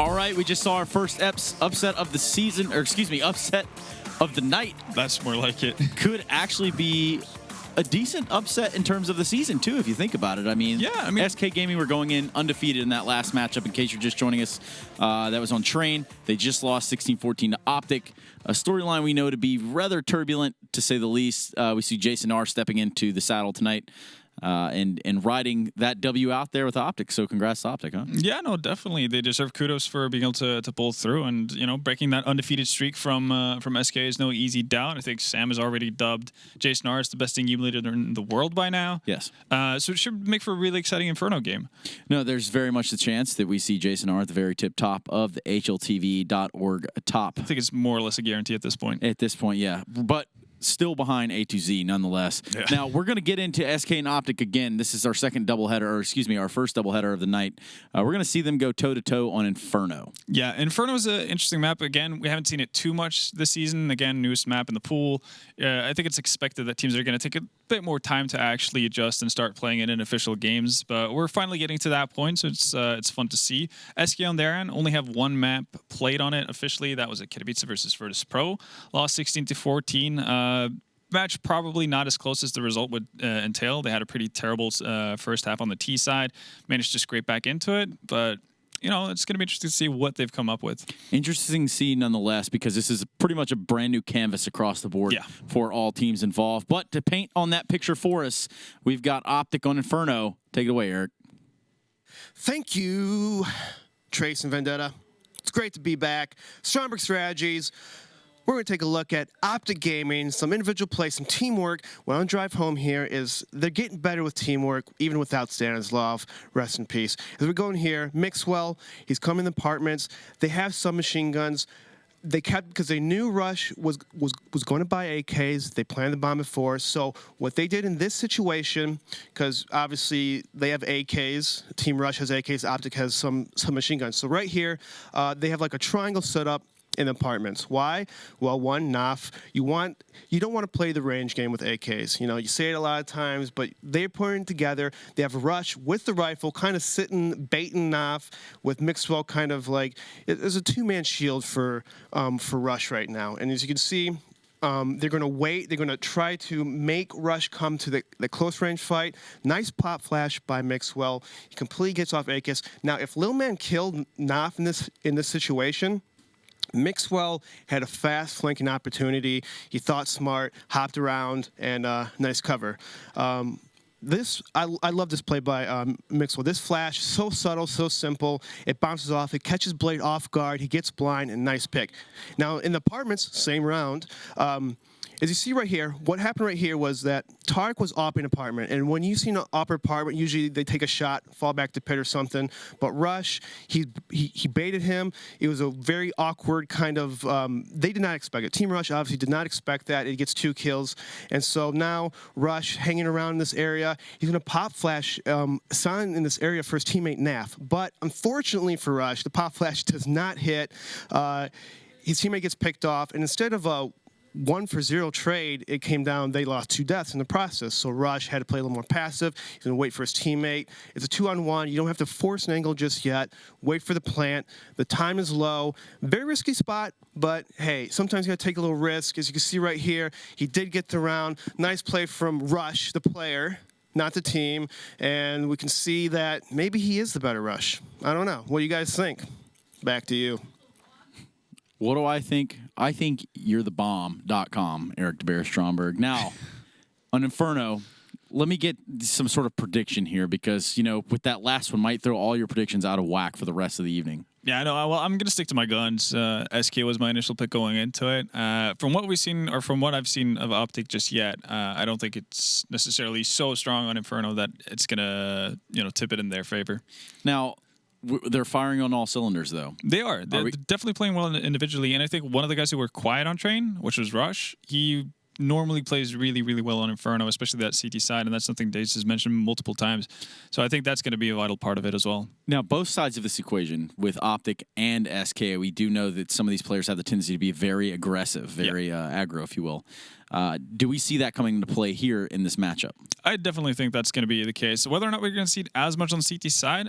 All right, we just saw our first upset of the season, or excuse me, upset of the night. That's more like it. Could actually be a decent upset in terms of the season, too, if you think about it. I mean, SK Gaming were going in undefeated in that last matchup. In case you're just joining us, that was on Train. They just lost 16-14 to OpTic. A storyline we know to be rather turbulent, to say the least. We see Jason R stepping into the saddle tonight. And riding that W out there with OpTic. So congrats to OpTic, huh? Yeah, no, definitely. They deserve kudos for being able to pull through, and breaking that undefeated streak from SK is no easy doubt. I think Sam has already dubbed Jason R as the best team leader in the world by now. Yes. So it should make for a really exciting Inferno game. No, there's very much the chance that we see Jason R at the very top of the HLTV.org top. I think it's more or less a guarantee at this point. At this point, yeah. But still behind A2Z nonetheless. Yeah. Now, we're going to get into SK and OpTic again. This is our second doubleheader, or excuse me, our first doubleheader of the night. We're going to see them go toe-to-toe on Inferno. Yeah, Inferno is an interesting map. Again, we haven't seen it too much this season. Again, newest map in the pool. I think it's expected that teams are going to take a bit more time to actually adjust and start playing it in official games, but we're finally getting to that point, so it's fun to see. SK on their end only have one map played on it officially. That was at Katowice versus Virtus Pro. Lost 16-14. Match probably not as close as the result would entail. They had a pretty terrible first half on the T side. Managed to scrape back into it, but it's going to be interesting to see what they've come up with. Interesting to see nonetheless, because this is pretty much a brand new canvas across the board for all teams involved. But to paint on that picture for us, we've got OpTic on Inferno. Take it away, Eric. Thank you, Trace and Vendetta. It's great to be back. Stromberg Strategies. We're going to take a look at OpTic Gaming, some individual play, some teamwork. What I'm drive home here is they're getting better with teamwork, even without Stanislav. Rest in peace. As we go in here, Mixwell, he's coming in the apartments. They have some machine guns. They kept, because they knew Rush was going to buy AKs. They planned the bomb before. So what they did in this situation, because obviously they have AKs, Team Rush has AKs, OpTic has some machine guns. So right here, they have like a triangle set up in apartments. Why? Well, one, NAF. You don't want to play the range game with AKs. You say it a lot of times, but they're putting together. They have Rush with the rifle, kind of sitting, baiting NAF, with Mixwell kind of like, there's a two-man shield for Rush right now. And as you can see, they're going to wait. They're going to try to make Rush come to the close range fight. Nice pop flash by Mixwell. He completely gets off AKs. Now, if Lil Man killed NAF in this situation, Mixwell had a fast flanking opportunity. He thought smart, hopped around, and nice cover. I love this play by Mixwell. This flash, so subtle, so simple. It bounces off. It catches Blade off guard. He gets blind, and nice pick. Now, in the apartments, same round. As you see right here, what happened right here was that Tarek was op in apartment, and when you see an op apartment, usually they take a shot, fall back to pit or something. But Rush, he baited him. It was a very awkward kind of. They did not expect it. Team Rush obviously did not expect that. It gets 2 kills, and so now Rush hanging around in this area. He's going to pop flash San in this area for his teammate Naf. But unfortunately for Rush, the pop flash does not hit. His teammate gets picked off, and instead of a 1-for-0 trade, it came down, they lost 2 deaths in the process. So Rush had to play a little more passive. He's going to wait for his teammate. It's a 2-on-1. You don't have to force an angle just yet. Wait for the plant. The time is low. Very risky spot, but hey, sometimes you got to take a little risk. As you can see right here, he did get the round. Nice play from Rush, the player, not the team. And we can see that maybe he is the better Rush. I don't know. What do you guys think? Back to you. What do I think? I think you're the bomb.com, Eric DeBear Stromberg. Now, on Inferno, let me get some sort of prediction here because, with that last one, might throw all your predictions out of whack for the rest of the evening. Yeah, I know. Well, I'm going to stick to my guns. SK was my initial pick going into it. From what we've seen, or from what I've seen of OpTic just yet, I don't think it's necessarily so strong on Inferno that it's going to, tip it in their favor. Now, they're firing on all cylinders, though. They are. They're definitely playing well individually. And I think one of the guys who were quiet on Train, which was Rush, he normally plays really, really well on Inferno, especially that CT side. And that's something Dace has mentioned multiple times. So I think that's going to be a vital part of it as well. Now, both sides of this equation, with OpTic and SK, we do know that some of these players have the tendency to be very aggressive, very aggro, if you will. Do we see that coming into play here in this matchup? I definitely think that's going to be the case. Whether or not we're going to see it as much on the CT side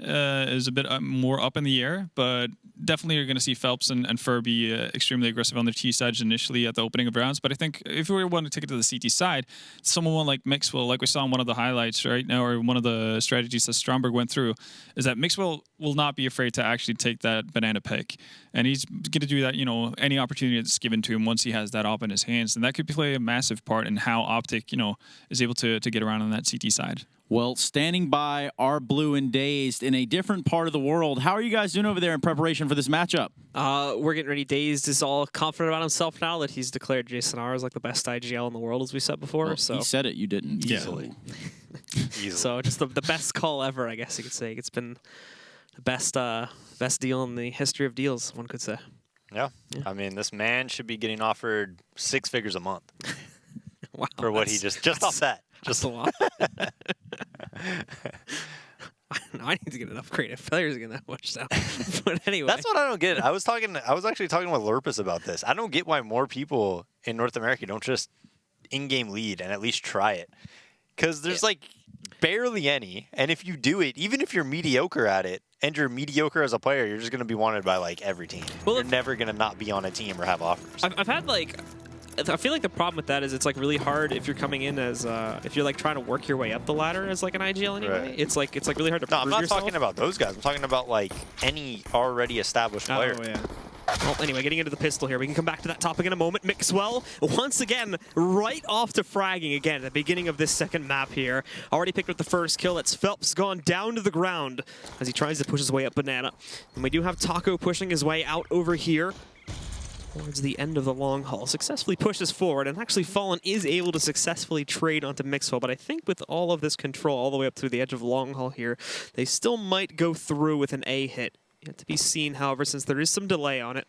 is a bit more up in the air, but definitely you're going to see Phelps and Fur be extremely aggressive on their T sides initially at the opening of rounds. But I think if we want to take it to the CT side, someone like Mixwell, like we saw in one of the highlights right now, or one of the strategies that Stromberg went through, is that Mixwell will not be afraid to actually take that banana pick. And he's going to do that, any opportunity that's given to him once he has that op in his hands. And that could play a massive part in how OpTic, is able to get around on that CT side. Well, standing by are Blue and Dazed in a different part of the world. How are you guys doing over there in preparation for this matchup? We're getting ready. Dazed is all confident about himself now that he's declared Jason R as like the best IGL in the world, as we said before. Well, so he said it, you didn't. Easily. So just the best call ever, I guess you could say. It's been the best deal in the history of deals, one could say. Yeah. I mean, this man should be getting offered 6 figures a month. Wow, for what he just off that. Just a lot. I need to get enough creative players to get that much down. But anyway. That's what I don't get. I was actually talking with Lurpus about this. I don't get why more people in North America don't just in-game lead and at least try it. Because there's like barely any. And if you do it, even if you're mediocre at it, and you're mediocre as a player, you're just going to be wanted by like every team. Well, you're never going to not be on a team or have offers. I've had I feel like the problem with that is it's like really hard if you're coming in as if you're like trying to work your way up the ladder as like an IGL anyway. Right. It's like really hard to prove I'm not yourself. talking about those guys. I'm talking about like any already established player. Oh, yeah. Well, anyway, getting into the pistol here. We can come back to that topic in a moment. Mixwell, once again, right off to fragging again at the beginning of this second map here. Already picked up the first kill. That's Phelps gone down to the ground as he tries to push his way up Banana. And we do have Taco pushing his way out over here towards the end of the long haul. Successfully pushes forward, and actually Fallen is able to successfully trade onto Mixwell, but I think with all of this control all the way up through the edge of long haul here, they still might go through with an A hit. Yet to be seen, however, since there is some delay on it.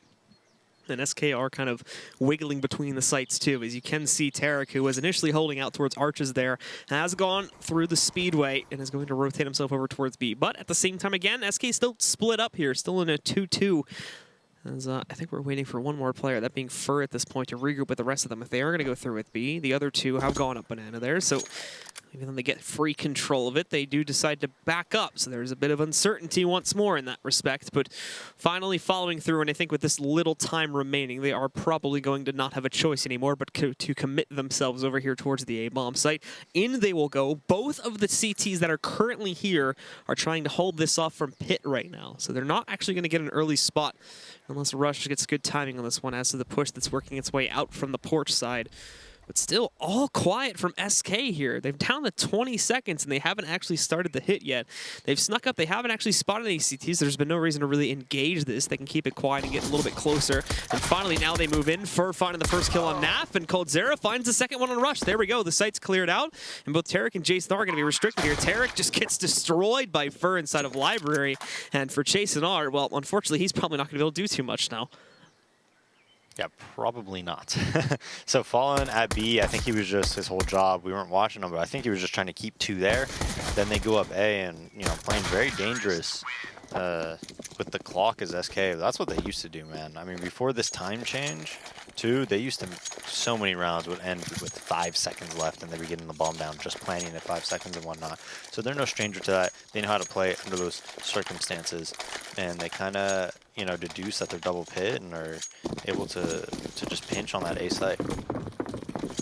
And SKR kind of wiggling between the sites too, as you can see Tarek, who was initially holding out towards Arches there, has gone through the speedway and is going to rotate himself over towards B. But at the same time, again, SK still split up here, still in a 2-2. As I think we're waiting for one more player, that being Fur at this point, to regroup with the rest of them. If they are going to go through with B, the other two have gone up Banana there, so even though they get free control of it, they do decide to back up. So there's a bit of uncertainty once more in that respect, but finally following through, and I think with this little time remaining, they are probably going to not have a choice anymore, but to commit themselves over here towards the A-bomb site. In they will go. Both of the CTs that are currently here are trying to hold this off from pit right now, so they're not actually going to get an early spot unless Rush gets good timing on this one as to the push that's working its way out from the porch side. But still all quiet from SK here. They've down to 20 seconds, and they haven't actually started the hit yet. They've snuck up. They haven't actually spotted any CTs. There's been no reason to really engage this. They can keep it quiet and get a little bit closer. And finally, now they move in. Fur finding the first kill on Naf, and Coldzera finds the second one on Rush. There we go. The site's cleared out, and both Tarek and Jason are going to be restricted here. Tarek just gets destroyed by Fur inside of Library, and for Jason R, well, unfortunately, he's probably not going to be able to do too much now. Yeah, probably not. So Fallen at B, I think he was just, his whole job, we weren't watching him, but I think he was just trying to keep 2 there. Then they go up A and, playing very dangerous with the clock as SK. That's what they used to do, man. I mean, before this time change, too, they used to, so many rounds would end with 5 seconds left and they'd be getting the bomb down, just planning at 5 seconds and whatnot. So they're no stranger to that. They know how to play under those circumstances. And they kind of, deduce that they're double pit and are able to just pinch on that A site.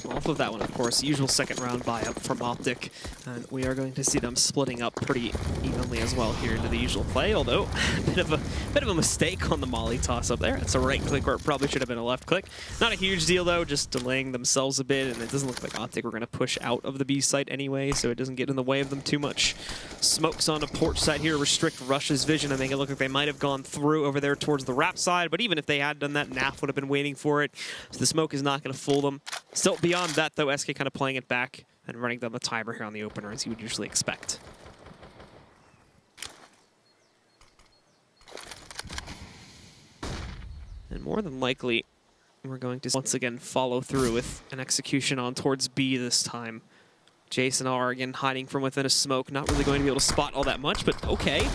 Off of that one, of course, usual second round buy-up from OpTic, and we are going to see them splitting up pretty evenly as well here into the usual play, although a bit of a mistake on the molly toss-up there. It's a right click where it probably should have been a left click. Not a huge deal, though, just delaying themselves a bit, and it doesn't look like OpTic were going to push out of the B site anyway, so it doesn't get in the way of them too much. Smokes on a porch side here, restrict Rush's vision, and make it look like they might have gone through over there towards the wrap side, but even if they had done that, Naf would have been waiting for it, so the smoke is not going to fool them. Still, beyond that, though, SK kind of playing it back and running down the timer here on the opener, as you would usually expect. And more than likely, we're going to once again follow through with an execution on towards B this time. Jason R again hiding from within a smoke, not really going to be able to spot all that much, but okay.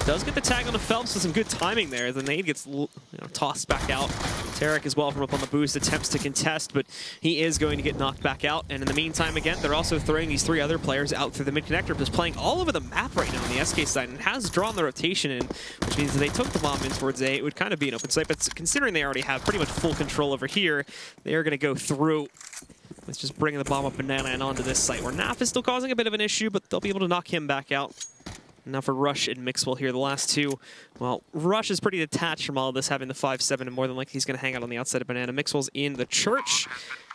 Does get the tag on the Phelps with some good timing there. The nade gets tossed back out. Tarek as well from up on the boost attempts to contest, but he is going to get knocked back out. And in the meantime, again, they're also throwing these 3 other players out through the mid-connector, just playing all over the map right now on the SK side, and has drawn the rotation in, which means if they took the bomb in towards A, it would kind of be an open site. But considering they already have pretty much full control over here, they are going to go through. Let's just bring the bomb up Banana and onto this site, where Naf is still causing a bit of an issue, but they'll be able to knock him back out. Now for Rush and Mixwell here, the last 2. Well, Rush is pretty detached from all of this, having the 5-7, and more than likely he's going to hang out on the outside of Banana. Mixwell's in the church.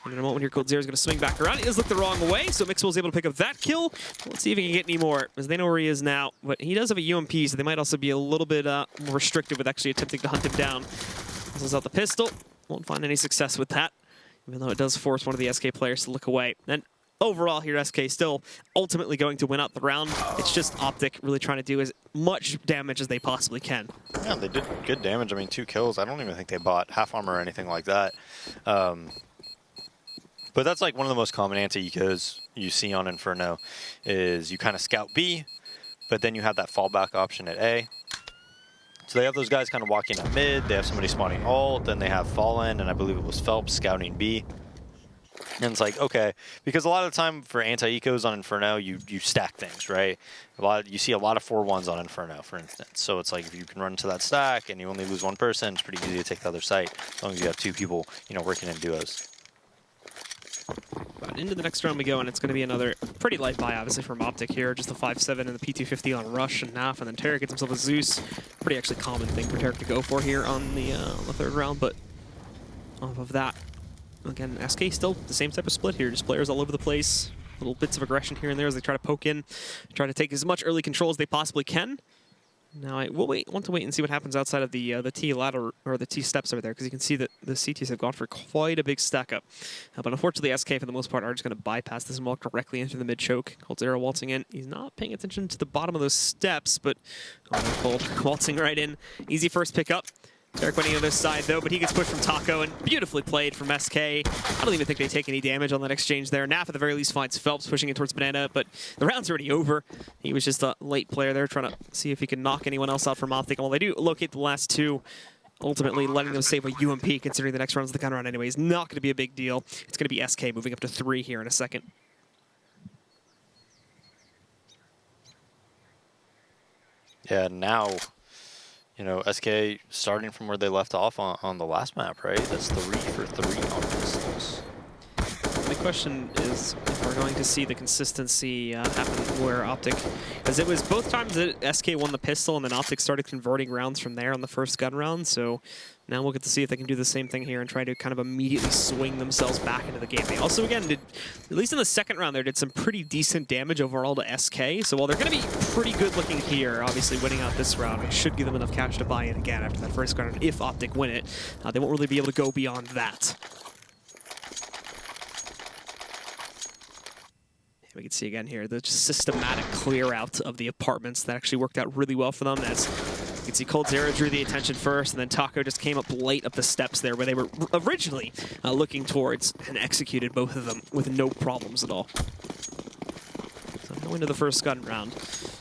And in a moment here, Cold Zero is going to swing back around. He does look the wrong way, so Mixwell's able to pick up that kill. Let's see if he can get any more, as they know where he is now. But he does have a UMP, so they might also be a little bit more restrictive with actually attempting to hunt him down. This is out the pistol. Won't find any success with that, even though it does force one of the SK players to look away. And overall here, SK still ultimately going to win out the round. It's just OpTic really trying to do as much damage as they possibly can. Yeah, they did good damage. I mean, 2 kills. I don't even think they bought half armor or anything like that. But that's like one of the most common anti-ecos you see on Inferno is you kind of scout B, but then you have that fallback option at A. So they have those guys kind of walking at mid, they have somebody spawning ult, then they have Fallen, and I believe it was Phelps scouting B. And it's like, okay, because a lot of the time for anti-ecos on Inferno, you stack things, right? You see a lot of 4-1s on Inferno, for instance. So it's like if you can run into that stack and you only lose 1 person, it's pretty easy to take the other site, as long as you have 2 people, working in duos. But into the next round we go, and it's going to be another pretty light buy, obviously, from OpTic here. Just the 5-7 and the P250 on Rush and Naf, and then Tarek gets himself a Zeus. Pretty actually common thing for Tarek to go for here on the 3rd round, but off of that, again, SK still the same type of split here, just players all over the place. Little bits of aggression here and there as they try to poke in, try to take as much early control as they possibly can. Now I will want to wait and see what happens outside of the T ladder or the T steps over there, because you can see that the CTs have gone for quite a big stack up. But unfortunately, SK for the most part are just going to bypass this and walk directly into the mid choke. Cold Zero waltzing in. He's not paying attention to the bottom of those steps, but Cold waltzing right in. Easy first pick up. Tarek winning on this side, though, but he gets pushed from Taco, and beautifully played from SK. I don't even think they take any damage on that exchange there. Naf, at the very least, finds Phelps pushing it towards Banana, but the round's already over. He was just a late player there, trying to see if he can knock anyone else out from OpTic. Well, they do locate the last 2, ultimately letting them save a UMP, considering the next round's the counter round anyway. It's not going to be a big deal. It's going to be SK moving up to 3 here in a second. Yeah, now, SK starting from where they left off on the last map, right? That's 3 for 3 on pistols. The question is if we're going to see the consistency happen where OpTic, because it was both times that SK won the pistol and then OpTic started converting rounds from there on the first gun round. So now we'll get to see if they can do the same thing here and try to kind of immediately swing themselves back into the game. They also, again, did, at least in the second round there, did some pretty decent damage overall to SK. So while they're going to be pretty good looking here, obviously winning out this round, it should give them enough cash to buy in again after that first round. If OpTic win it, they won't really be able to go beyond that. We can see again here the systematic clear out of the apartments that actually worked out really well for them. As you can see, Cold Zero drew the attention first, and then Taco just came up late up the steps there where they were originally looking towards, and executed both of them with no problems at all. So going to the first gun round.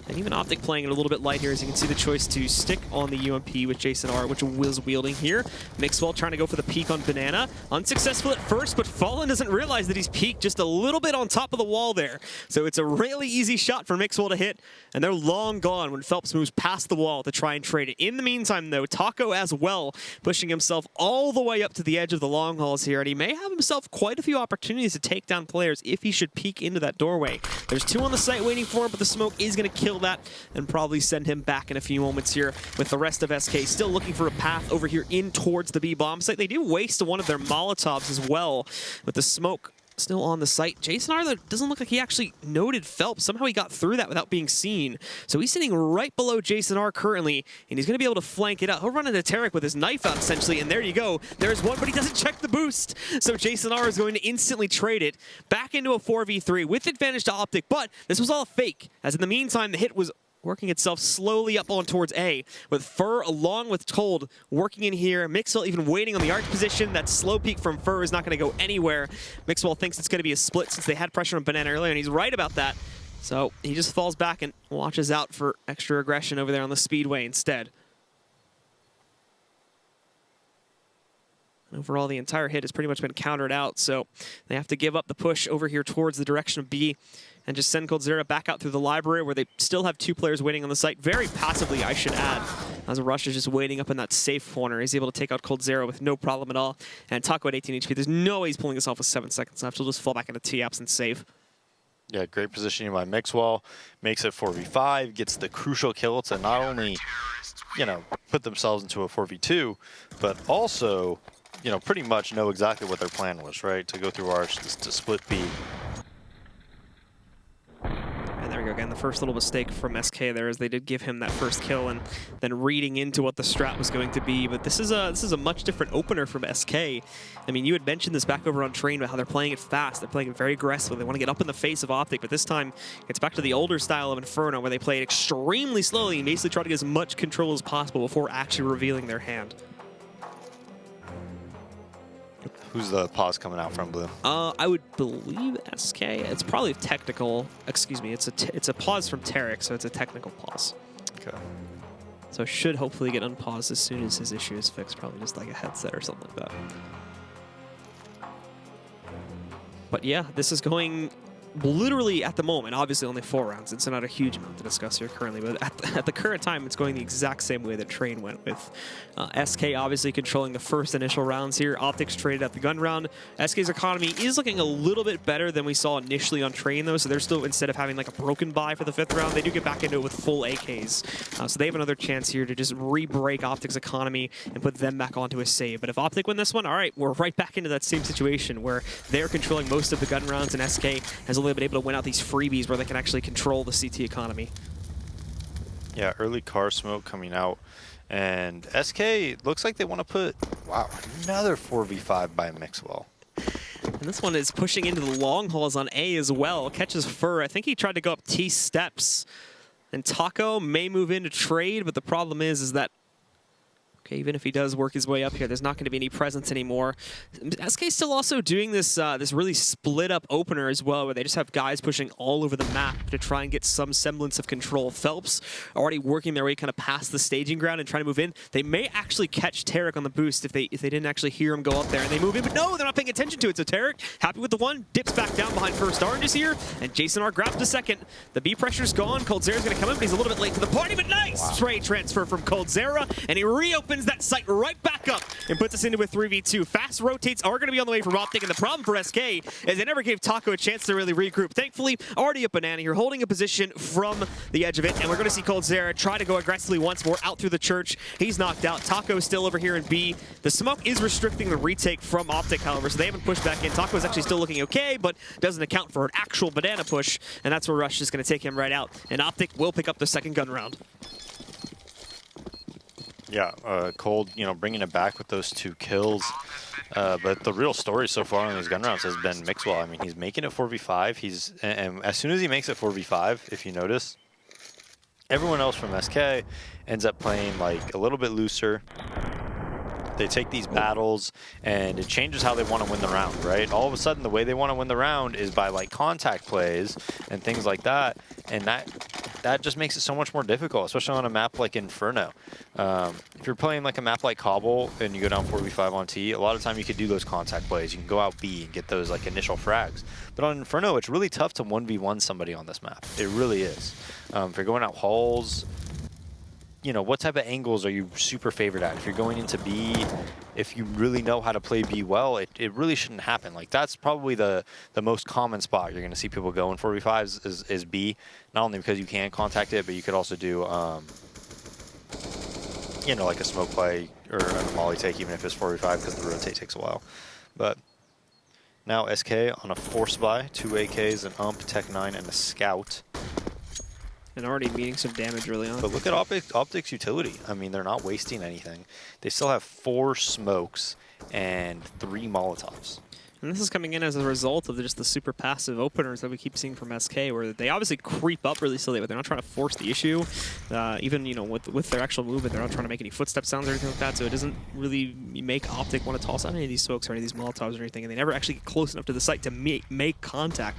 And even OpTic playing it a little bit light here, as you can see the choice to stick on the UMP with Jason R, which was wielding here. Mixwell trying to go for the peek on Banana. Unsuccessful at first, but Fallen doesn't realize that he's peeked just a little bit on top of the wall there. So it's a really easy shot for Mixwell to hit, and they're long gone when Phelps moves past the wall to try and trade it. In the meantime, though, Taco as well, pushing himself all the way up to the edge of the long halls here, and he may have himself quite a few opportunities to take down players if he should peek into that doorway. There's 2 on the site waiting for him, but the smoke is going to kill that and probably send him back in a few moments here, with the rest of SK still looking for a path over here in towards the B bomb site. They do waste one of their Molotovs as well, with the smoke still on the site. Jason R, though, doesn't look like he actually noted Phelps. Somehow he got through that without being seen. So he's sitting right below Jason R currently, and he's going to be able to flank it out. He'll run into Tarek with his knife out, essentially, and there you go. There's one, but he doesn't check the boost. So Jason R is going to instantly trade it back into a 4v3 with advantage to OpTic, but this was all a fake, as in the meantime, the hit was working itself slowly up on towards A, with Fur along with Cold working in here. Mixwell even waiting on the arch position. That slow peek from Fur is not going to go anywhere. Mixwell thinks it's going to be a split since they had pressure on Banana earlier, and he's right about that. So he just falls back and watches out for extra aggression over there on the Speedway instead. Overall, the entire hit has pretty much been countered out, so they have to give up the push over here towards the direction of B and just send coldzera back out through the library where they still have 2 players waiting on the site. Very passively, I should add, as Rush is just waiting up in that safe corner. He's able to take out coldzera with no problem at all. And Taco at 18 HP, there's no way he's pulling this off with 7 seconds left. He'll just fall back into T-Apps and save. Yeah, great positioning by Mixwell. Makes it 4v5, gets the crucial kill to not only, you know, put themselves into a 4v2, but also, you know, pretty much know exactly what their plan was, right? To go through Arch, to split B. And there we go again. The first little mistake from SK there is they did give him that first kill and then reading into what the strat was going to be. But this is a much different opener from SK. I mean, you had mentioned this back over on Train about how they're playing it fast. They're playing it very aggressively. They want to get up in the face of OpTic, but this time it's back to the older style of Inferno where they play it extremely slowly and basically try to get as much control as possible before actually revealing their hand. Who's the pause coming out from, Blue? I would believe SK. It's probably technical. Excuse me. It's a pause from Tarek, so it's a technical pause. Okay. So should hopefully get unpaused as soon as his issue is fixed. Probably just like a headset or something like that. But yeah, this is going literally at the moment, obviously only 4 rounds. It's not a huge amount to discuss here currently, but at the current time, it's going the exact same way that Train went with. SK obviously controlling the first initial rounds here. OpTic's traded at the gun round. SK's economy is looking a little bit better than we saw initially on Train, though, so they're still, instead of having like a broken buy for the 5th round, they do get back into it with full AKs. So they have another chance here to just re-break OpTic's economy and put them back onto a save. But if OpTic win this one, all right, we're right back into that same situation where they're controlling most of the gun rounds and SK has only been able to win out these freebies where they can actually control the CT economy. Yeah, early car smoke coming out. And SK looks like they want to put, wow, another 4v5 by Mixwell. And this one is pushing into the long hauls on A as well. Catches Fur. I think he tried to go up T steps. And Taco may move into trade, but the problem is that okay, even if he does work his way up here, there's not going to be any presence anymore. SK's still also doing this this really split-up opener as well, where they just have guys pushing all over the map to try and get some semblance of control. Phelps already working their way kind of past the staging ground and trying to move in. They may actually catch Tarek on the boost if they didn't actually hear him go up there, and they move in, but no, they're not paying attention to it. So Tarek, happy with the one, dips back down behind first oranges here, and Jason R grabs the second. The B pressure's gone. coldzera's going to come in, but he's a little bit late to the party, but nice spray transfer from coldzera, and he reopens that site right back up and puts us into a 3v2. Fast rotates are going to be on the way from OpTic, and the problem for SK is they never gave Taco a chance to really regroup. Thankfully, already a Banana here, holding a position from the edge of it, and we're going to see coldzera try to go aggressively once more out through the church. He's knocked out. Taco is still over here in B. The smoke is restricting the retake from OpTic, however, so they haven't pushed back in. Taco is actually still looking okay, but doesn't account for an actual Banana push, and that's where Rush is going to take him right out, and OpTic will pick up the second gun round. Yeah, Cold, you know, bringing it back with those 2 kills. But the real story so far on these gun rounds has been Mixwell. I mean, he's making it 4v5. And as soon as he makes it 4v5, if you notice, everyone else from SK ends up playing like a little bit looser. They take these battles, and it changes how they want to win the round, right? All of a sudden, the way they want to win the round is by like contact plays and things like that, and that just makes it so much more difficult, especially on a map like Inferno. If you're playing like a map like Cobble and you go down 4v5 on T, a lot of time you could do those contact plays. You can go out B and get those like initial frags. But on Inferno, it's really tough to 1v1 somebody on this map. It really is. If you're going out halls, you know, what type of angles are you super favored at? If you're going into B, if you really know how to play B well, it really shouldn't happen. Like, that's probably the most common spot you're going to see people go in 4v5s is B. Not only because you can contact it, but you could also do, you know, like a smoke play or a molly take, even if it's 4v5, because the rotate takes a while. But now SK on a force buy, 2 AKs, an UMP, Tech 9, and a Scout. And already meeting some damage early on. But look at OpTic's utility. I mean, they're not wasting anything. They still have 4 smokes and 3 Molotovs. And this is coming in as a result of just the super passive openers that we keep seeing from SK, where they obviously creep up really slowly, but they're not trying to force the issue. Even, you know, with their actual movement, they're not trying to make any footstep sounds or anything like that, so it doesn't really make OpTic want to toss out any of these smokes or any of these Molotovs or anything, and they never actually get close enough to the site to make contact,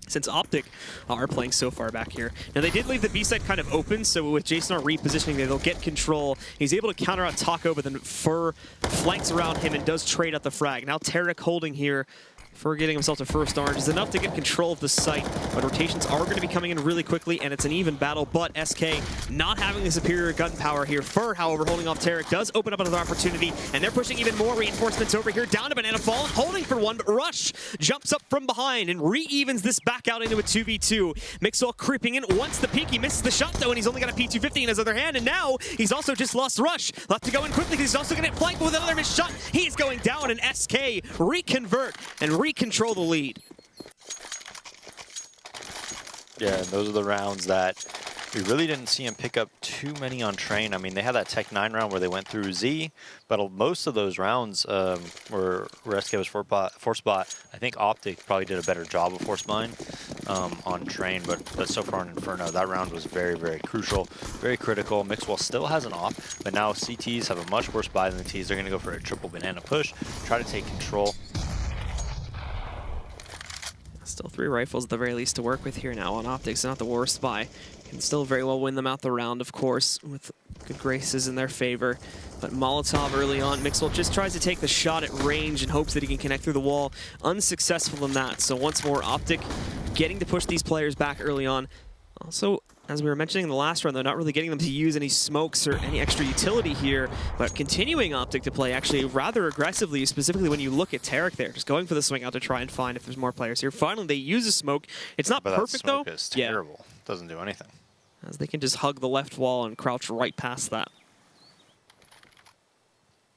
since OpTic are playing so far back here. Now, they did leave the B side kind of open, so with Jason repositioning there, they'll get control. He's able to counter out Taco, but then Fur flanks around him and does trade out the frag. Now, Tarek holding here. Fur getting himself to first orange is enough to get control of the site, but rotations are going to be coming in really quickly, and it's an even battle, but SK not having the superior gun power here. Fur, however, holding off Tarek, does open up another opportunity, and they're pushing even more reinforcements over here, down to Banana Fallen, holding for one, but Rush jumps up from behind and re-evens this back out into a 2v2. Mixwell creeping in once the peek, he misses the shot though, and he's only got a P250 in his other hand, and now he's also just lost Rush. Left to go in quickly, because he's also going to get flanked with another missed shot. He's going down, and SK reconvert and recontrol the lead. Yeah, and those are the rounds that we really didn't see him pick up too many on train. I mean, they had that Tech 9 round where they went through Z, but most of those rounds where SK was four spot, I think OpTic probably did a better job of force mine on train, but so far on Inferno, that round was very, very crucial, very critical. Mixwell still has an off, but now CTs have a much worse buy than the Ts. They're going to go for a triple banana push, try to take control. Still 3 rifles at the very least to work with here now on OpTic. It's not the worst buy. Can still very well win them out the round, of course, with good graces in their favor. But Molotov early on, Mixwell just tries to take the shot at range and hopes that he can connect through the wall. Unsuccessful in that. So once more, OpTic getting to push these players back early on. Also, as we were mentioning in the last round, they're not really getting them to use any smokes or any extra utility here, but continuing OpTic to play actually rather aggressively, specifically when you look at Tarek there, just going for the swing out to try and find if there's more players here. Finally, they use a smoke. It's not perfect, though. That smoke is terrible. Yeah. Doesn't do anything. As they can just hug the left wall and crouch right past that.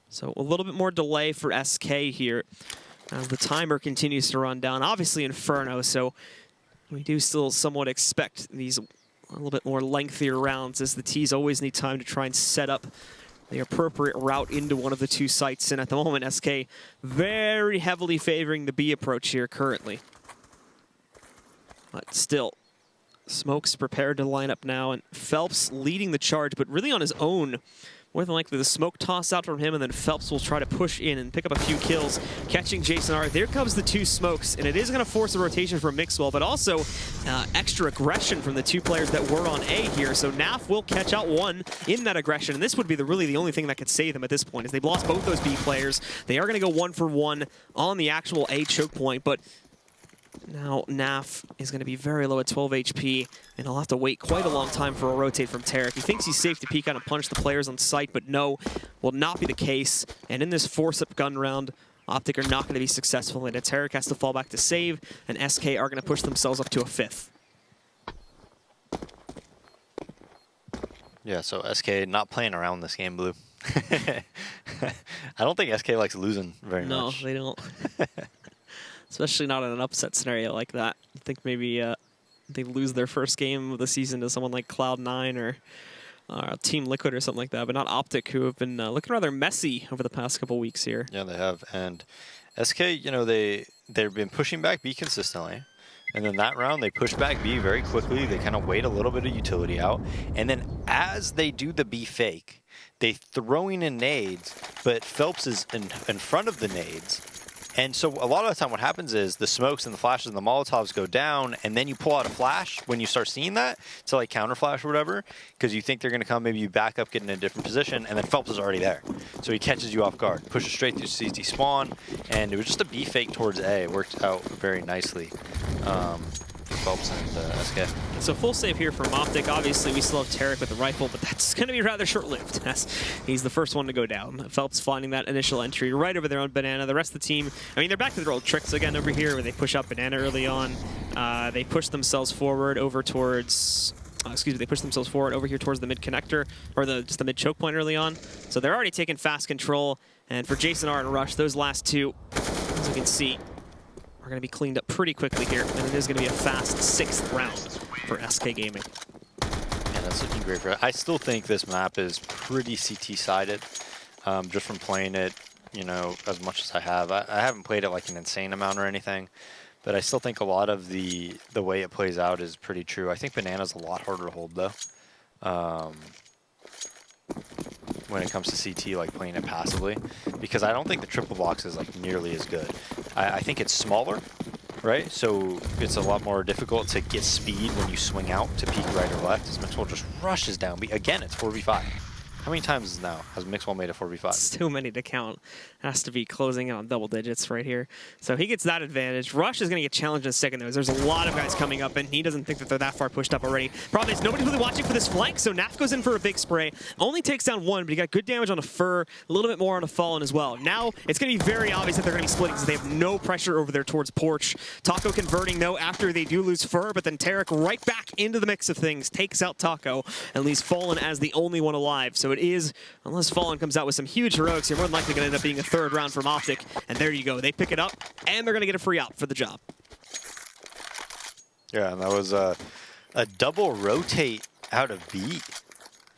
So a little bit more delay for SK here as the timer continues to run down. Obviously Inferno, so we do still somewhat expect these a little bit more lengthier rounds, as the Ts always need time to try and set up the appropriate route into one of the 2 sites. And at the moment, SK very heavily favoring the B approach here currently. But still, Smoke's prepared to line up now, and Phelps leading the charge, but really on his own. More than likely, the smoke toss out from him, and then Phelps will try to push in and pick up a few kills, catching Jason R. There comes the 2 smokes, and it is going to force a rotation from Mixwell, but also extra aggression from the 2 players that were on A here. So Naf will catch out one in that aggression, and this would be really the only thing that could save them at this point, is they've lost both those B players. They are going to go 1 for 1 on the actual A choke point, but now Naf is going to be very low at 12 HP, and he'll have to wait quite a long time for a rotate from Tarek. He thinks he's safe to peek out and punish the players on site, but no, will not be the case. And in this force-up gun round, OpTic are not going to be successful, and Tarek has to fall back to save, and SK are going to push themselves up to a 5th. Yeah, so SK not playing around this game, Blue. I don't think SK likes losing very much. No, they don't. Especially not in an upset scenario like that. I think maybe they lose their first game of the season to someone like Cloud9 or Team Liquid or something like that, but not OpTic, who have been looking rather messy over the past couple weeks here. Yeah, they have. And SK, you know, they've been pushing back B consistently. And then that round, they push back B very quickly. They kind of wait a little bit of utility out. And then as they do the B fake, they throwing in nades, but Phelps is in front of the nades. And so a lot of the time what happens is the smokes and the flashes and the Molotovs go down, and then you pull out a flash when you start seeing that to like counter flash or whatever, because you think they're going to come, maybe you back up, get in a different position, and then Phelps is already there. So he catches you off guard, pushes straight through CT spawn, and it was just a B fake towards A. It worked out very nicely. Phelps and SK. So full save here from OpTic. Obviously, we still have Tarek with the rifle, but that's going to be rather short-lived, as he's the first one to go down. Phelps finding that initial entry right over there on Banana. The rest of the team, I mean, they're back to their old tricks again over here, where they push out Banana early on. They push themselves forward over towards... they push themselves forward over here towards the mid connector, or just the mid choke point early on. So they're already taking fast control. And for Jason R and Rush, those last 2, as you can see, are going to be cleaned up pretty quickly here, and it is going to be a fast 6th round for SK Gaming. Yeah, that's looking great for it. I still think this map is pretty CT-sided, just from playing it you know, as much as I have. I haven't played it like an insane amount or anything, but I still think a lot of the way it plays out is pretty true. I think Banana's a lot harder to hold, though. When it comes to CT, like playing it passively, because I don't think the triple box is like nearly as good. I think it's smaller, right? So it's a lot more difficult to get speed when you swing out to peek right or left, as Mixwell just rushes down. Again, it's 4v5. How many times now has Mixwell made a 4v5? It's too many to count. Has to be closing in on double digits right here. So he gets that advantage. Rush is going to get challenged in a second, though. There's a lot of guys coming up, and he doesn't think that they're that far pushed up already. Problem is, nobody's really watching for this flank, so Naf goes in for a big spray. Only takes down one, but he got good damage on a Fur, a little bit more on a Fallen as well. Now, it's going to be very obvious that they're going to be splitting, because they have no pressure over there towards Porch. Taco converting, though, after they do lose Fur, but then Tarek right back into the mix of things, takes out Taco, and leaves Fallen as the only one alive. So it is, unless Fallen comes out with some huge heroics, you're more than likely going to end up being a third round from OpTic. And there you go. They pick it up, and they're going to get a free out for the job. Yeah, and that was a double rotate out of B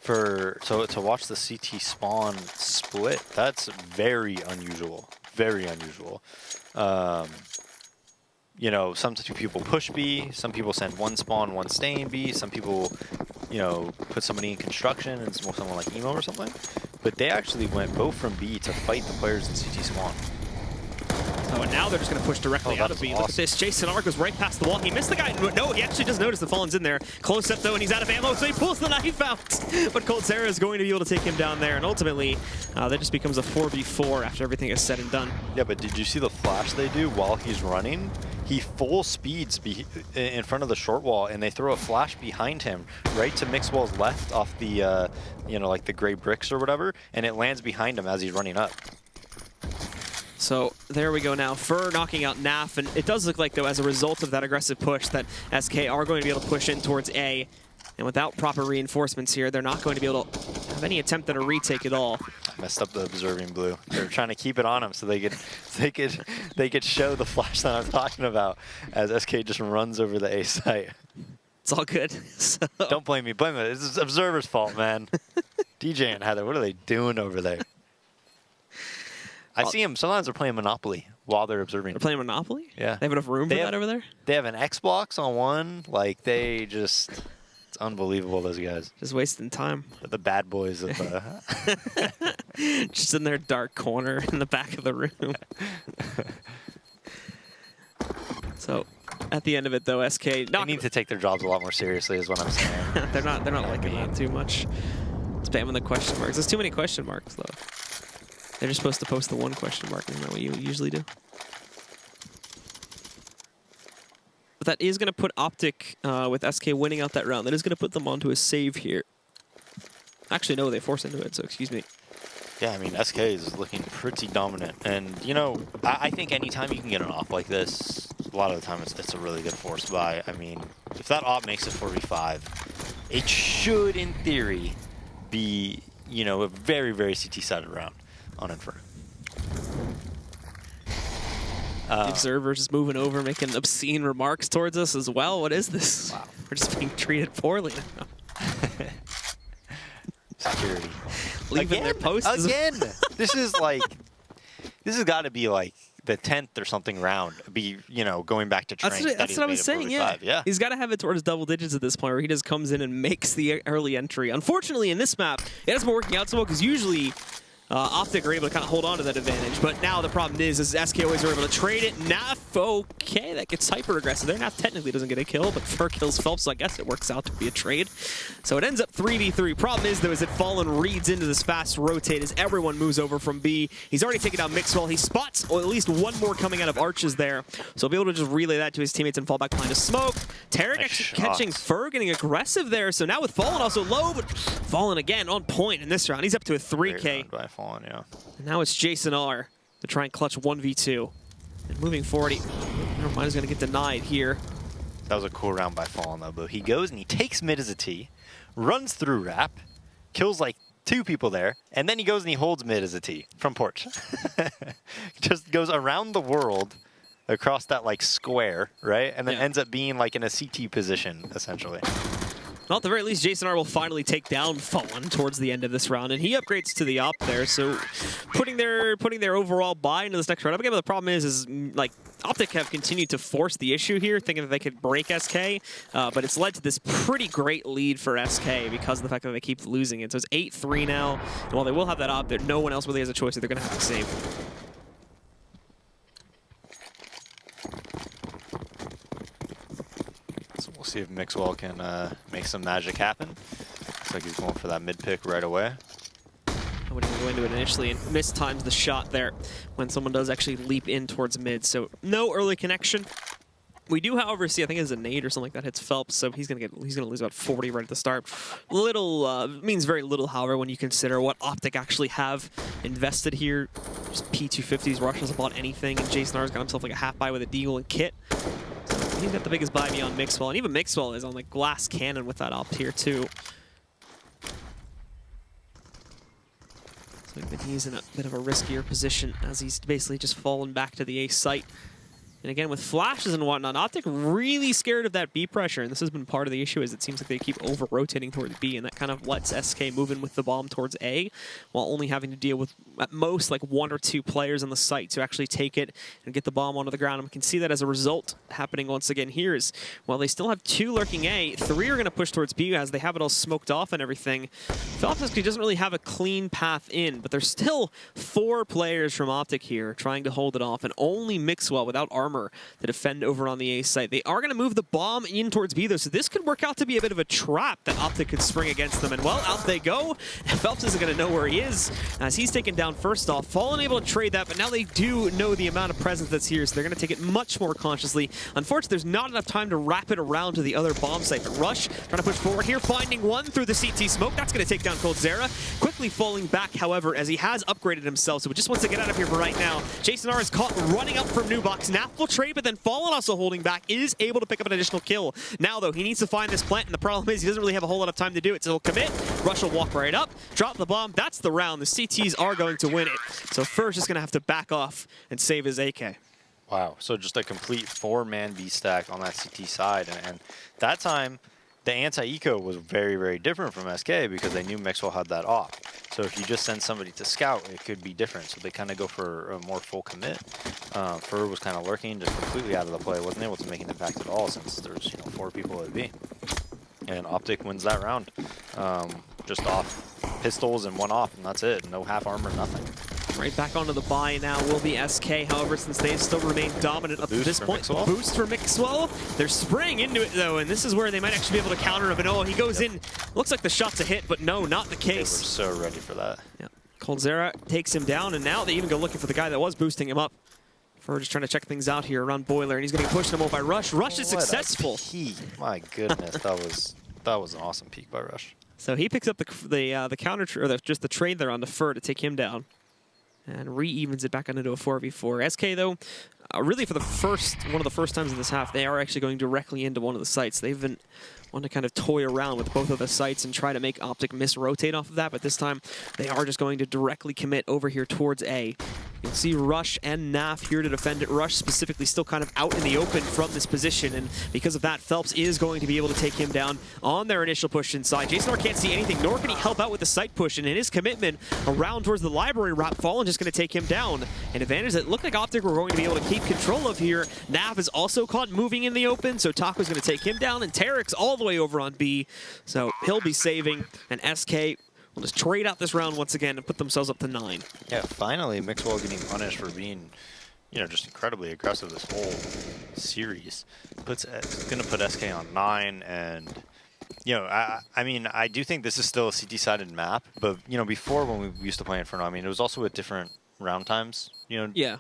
to watch the CT spawn split. That's very unusual. Very unusual. You know, some people push B, some people send one spawn, one stay in B, some people, you know, put somebody in construction and someone like Emo or something. But they actually went both from B to fight the players in CT spawn. Oh, and now they're just going to push directly out of B. Awesome. Look at this. Jason R goes right past the wall. He missed the guy. No, he actually does notice the Fallen's in there. Close up, though, and he's out of ammo, so he pulls the knife out. But Colt Sarah is going to be able to take him down there, and ultimately, that just becomes a 4v4 after everything is said and done. Yeah, but did you see the flash they do while he's running? He full speeds in front of the short wall, and they throw a flash behind him, right to Mixwell's left off the, you know, like the gray bricks or whatever, and it lands behind him as he's running up. So there we go now. Fur knocking out Naf, and it does look like, though, as a result of that aggressive push, that SK are going to be able to push in towards A. And without proper reinforcements here, they're not going to be able to have any attempt at a retake at all. I messed up the observing blue. They're trying to keep it on him so they could show the flash that I'm talking about as SK just runs over the A site. It's all good. So. Don't blame me. Blame it. It's observer's fault, man. DJ and Heather, what are they doing over there? I see them. Sometimes they're playing Monopoly while they're observing. They're playing Monopoly? Yeah. They have enough room for that over there? They have an Xbox on one. Like, they just... It's unbelievable, those guys. Just wasting time. The bad boys of the... Just in their dark corner in the back of the room. So, at the end of it, though, SK... They need to take their jobs a lot more seriously, is what I'm saying. They're not liking that too much. Spamming the question marks. There's too many question marks, though. They're just supposed to post the one question mark. Isn't that what you usually do? But that is going to put OpTic, with SK winning out that round, that is going to put them onto a save here. Actually, no, they force into it, so excuse me. Yeah, I mean, SK is looking pretty dominant. And, you know, I think anytime you can get an op like this, a lot of the time it's a really good force buy. I mean, if that op makes it 4v5, it should, in theory, be, you know, a very, very CT-sided round on Inferno. The observer's just moving over, making obscene remarks towards us as well. What is this? Wow. We're just being treated poorly now. Security. Leaving their posts. Again! This is like... This has got to be like the 10th or something round. Be, you know, going back to train. That's what I was saying, yeah. He's got to have it towards double digits at this point where he just comes in and makes the early entry. Unfortunately, in this map, it hasn't been working out so well because usually... OpTic are able to kind of hold on to that advantage, but now the problem is SK always are able to trade it. Naf, okay, that gets hyper aggressive there. Naf technically doesn't get a kill, but Fur kills Phelps, so I guess it works out to be a trade. So it ends up 3v3. Problem is, though, is that Fallen reads into this fast rotate as everyone moves over from B. He's already taken down Mixwell. He spots at least one more coming out of Arches there, so he'll be able to just relay that to his teammates and fall back behind a smoke. Tarek actually catching Fur, getting aggressive there, so now with Fallen also low, but Fallen again on point in this round. He's up to a 3K. Fallen, yeah. And now it's Jason R to try and clutch 1v2. And moving forward, never mind, he's going to get denied here. That was a cool round by Fallen, though, but he goes and he takes mid as a T, runs through Rap, kills like 2 people there, and then he goes and he holds mid as a T from Porch. Just goes around the world across that like square, right? And then ends up being like in a CT position, essentially. Well, at the very least, Jason R will finally take down Fallen towards the end of this round, and he upgrades to the op there, so putting their overall buy into this next round up again. But the problem is like OpTic have continued to force the issue here, thinking that they could break SK, but it's led to this pretty great lead for SK because of the fact that they keep losing it. So it's 8-3 now, and while they will have that op, there no one else really has a choice, so they're going to have to save. We'll see if Mixwell can make some magic happen. Looks like he's going for that mid pick right away. I wouldn't even go into it initially and mistimes the shot there when someone does actually leap in towards mid. So no early connection. We do, however, see I think it's a nade or something like that hits Phelps, so he's gonna lose about 40 right at the start. Little means very little, however, when you consider what OpTic actually have invested here. Just P250s, Rush hasn't bought anything, and Jason R's got himself like a half buy with a Deagle and Kit. He's got the biggest buy beyond Mixwell, and even Mixwell is on like glass cannon with that op tier too. So he's in a bit of a riskier position as he's basically just fallen back to the A site. And again, with flashes and whatnot, OpTic really scared of that B pressure, and this has been part of the issue, is it seems like they keep over-rotating towards B, and that kind of lets SK move in with the bomb towards A, while only having to deal with, at most, like 1 or 2 players on the site to actually take it and get the bomb onto the ground. And we can see that as a result happening once again here is, while they still have 2 lurking A, 3 are going to push towards B as they have it all smoked off and everything. Phelps doesn't really have a clean path in, but there's still 4 players from OpTic here trying to hold it off, and only Mixwell without armor to defend over on the A site. They are going to move the bomb in towards B, though, so this could work out to be a bit of a trap that OpTic could spring against them. And, well, out they go. Phelps isn't going to know where he is as he's taken down first off. Fallen able to trade that, but now they do know the amount of presence that's here, so they're going to take it much more consciously. Unfortunately, there's not enough time to wrap it around to the other bomb site, but Rush trying to push forward here, finding one through the CT smoke. That's going to take down coldzera. Quickly falling back, however, as he has upgraded himself, so he just wants to get out of here for right now. Jason R is caught running up from Nubox. Nap will trade, but then Fallen also holding back, is able to pick up an additional kill. Now, though, he needs to find this plant, and the problem is he doesn't really have a whole lot of time to do it, so he'll commit. Rush will walk right up, drop the bomb. That's the round. The CTs are going to win it. So Fur's just going to have to back off and save his AK. Wow, so just a complete 4-man B stack on that CT side, and that time, the anti-eco was very, very different from SK because they knew Mixwell had that off. So if you just send somebody to scout, it could be different. So they kind of go for a more full commit. Fur was kind of lurking, just completely out of the play. Wasn't able to make an impact at all since there's 4 people at B. And OpTic wins that round. Just off pistols and 1 off, and that's it. No half armor, nothing. Right back onto the buy now will be SK, however, since they still remain dominant up to this point. Boost for Mixwell. They're spraying into it, though, and this is where they might actually be able to counter him. And oh, he goes in. Looks like the shot's a hit, but no, not the case. They were so ready for that. Yeah. coldzera takes him down, and now they even go looking for the guy that was boosting him up. Fur just trying to check things out here around Boiler, and he's going to get pushed him over by Rush. Rush is successful. My goodness, that was an awesome peek by Rush. So he picks up the counter, or just the trade there on the Fur to take him down. And re-evens it back into a 4v4. SK, though, really for one of the first times in this half, they are actually going directly into one of the sites. They've been wanting to kind of toy around with both of the sites and try to make OpTic mis-rotate off of that, but this time they are just going to directly commit over here towards A. You'll see Rush and Naf here to defend it. Rush specifically still kind of out in the open from this position, and because of that, Phelps is going to be able to take him down on their initial push inside. Jason R can't see anything, nor can he help out with the site push, and in his commitment around towards the library wrap, Fallen just going to take him down. An advantage that looked like OpTic were going to be able to keep control of here. Nav is also caught moving in the open, so Taco's going to take him down, and Tarek's all the way over on B, so he'll be saving, and SK will just trade out this round once again and put themselves up to 9. Yeah, finally, Mixwell getting punished for being, just incredibly aggressive this whole series. It's going to put SK on 9, and, I mean, I do think this is still a CT-sided map, but, before when we used to play Inferno, I mean, it was also at different round times, Yeah.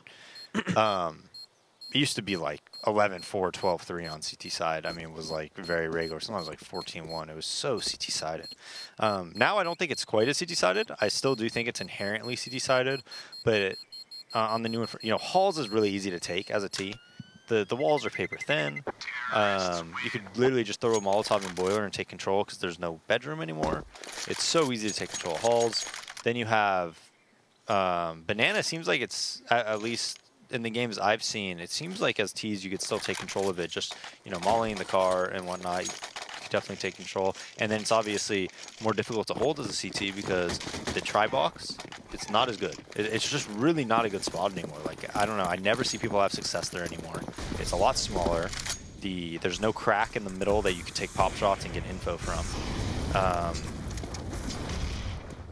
It used to be like 11-4, 12-3 on CT side. I mean, it was like very regular. Sometimes like 14-1. It was so CT sided. Now I don't think it's quite as CT sided. I still do think it's inherently CT sided, but on the new, Halls is really easy to take as a T. The walls are paper thin. You could literally just throw a Molotov in Boiler and take control because there's no bedroom anymore. It's so easy to take control of Halls. Then you have Banana. Seems like it's at least in the games I've seen, it seems like as Ts you could still take control of it, just, mollying the car and whatnot. You could definitely take control. And then it's obviously more difficult to hold as a CT because the tri-box, it's not as good. It's just really not a good spot anymore. Like, I don't know, I never see people have success there anymore. It's a lot smaller. There's no crack in the middle that you could take pop shots and get info from.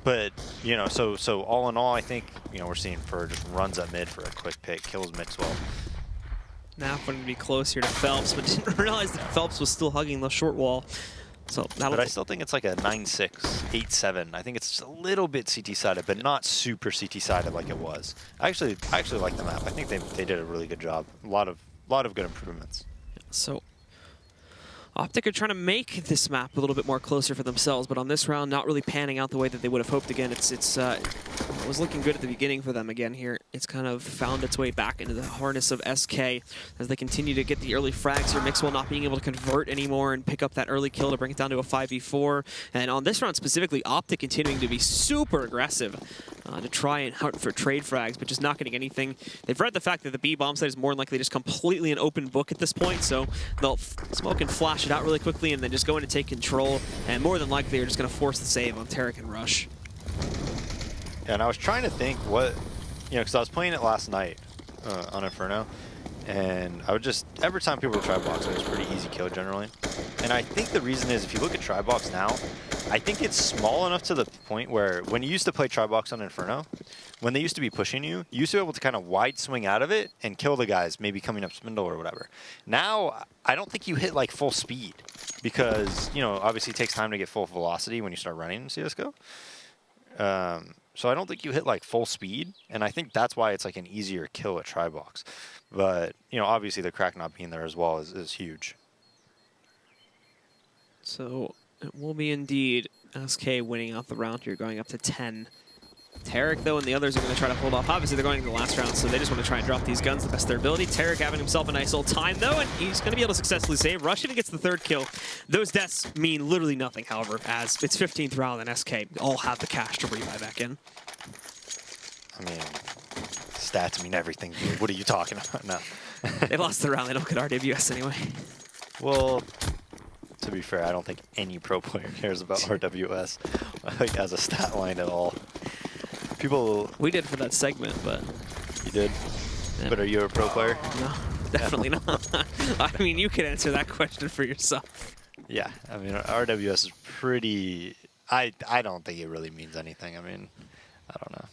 But, you know, so all in all, I think, you know, we're seeing Fur just runs at mid for a quick pick, kills Mixwell. Now wanted to be close here to Phelps, but didn't realize that Phelps was still hugging the short wall. So but I still think it's like a 9-6, 8-7. I think it's just a little bit CT-sided, but not super CT-sided like it was. I actually like the map. I think they did a really good job. A lot of good improvements. So OpTic are trying to make this map a little bit more closer for themselves, but on this round, not really panning out the way that they would have hoped. Again, it was looking good at the beginning for them. Again, here, it's kind of found its way back into the harness of SK as they continue to get the early frags here. Mixwell not being able to convert anymore and pick up that early kill to bring it down to a 5v4. And on this round specifically, OpTic continuing to be super aggressive to try and hunt for trade frags, but just not getting anything. They've read the fact that the B bomb site is more than likely just completely an open book at this point, so they'll smoke and flash it out really quickly and then just go in and take control, and more than likely they're just going to force the save on Tarek and Rush. Yeah, and I was trying to think what, you know, because I was playing it last night on Inferno, and I would just, every time people would try box, it was pretty easy kill generally. And I think the reason is, if you look at Tribox now, I think it's small enough to the point where when you used to play Tribox on Inferno, when they used to be pushing you, you used to be able to kind of wide swing out of it and kill the guys, maybe coming up spindle or whatever. Now, I don't think you hit like full speed because, you know, obviously it takes time to get full velocity when you start running in CSGO. So I don't think you hit like full speed, and I think that's why it's like an easier kill at Tribox. But, you know, obviously the crack not being there as well is huge. So it will be indeed SK winning out the round here, going up to 10. Tarek, though, and the others are going to try to hold off. Obviously, they're going to the last round, so they just want to try and drop these guns the best of their ability. Tarek having himself a nice little time, though, and he's going to be able to successfully save. Rush even gets the third kill. Those deaths mean literally nothing, however, as it's 15th round and SK all have the cash to rebuy back in. I mean, stats mean everything, dude. What are you talking about? No. They lost the round. They don't get RWS anyway. Well, to be fair, I don't think any pro player cares about RWS like, as a stat line at all. People... We did for that segment, but... You did? Yeah. But are you a pro player? No, definitely not. I mean, you can answer that question for yourself. Yeah, I mean, RWS is pretty... I don't think it really means anything. I mean, I don't know.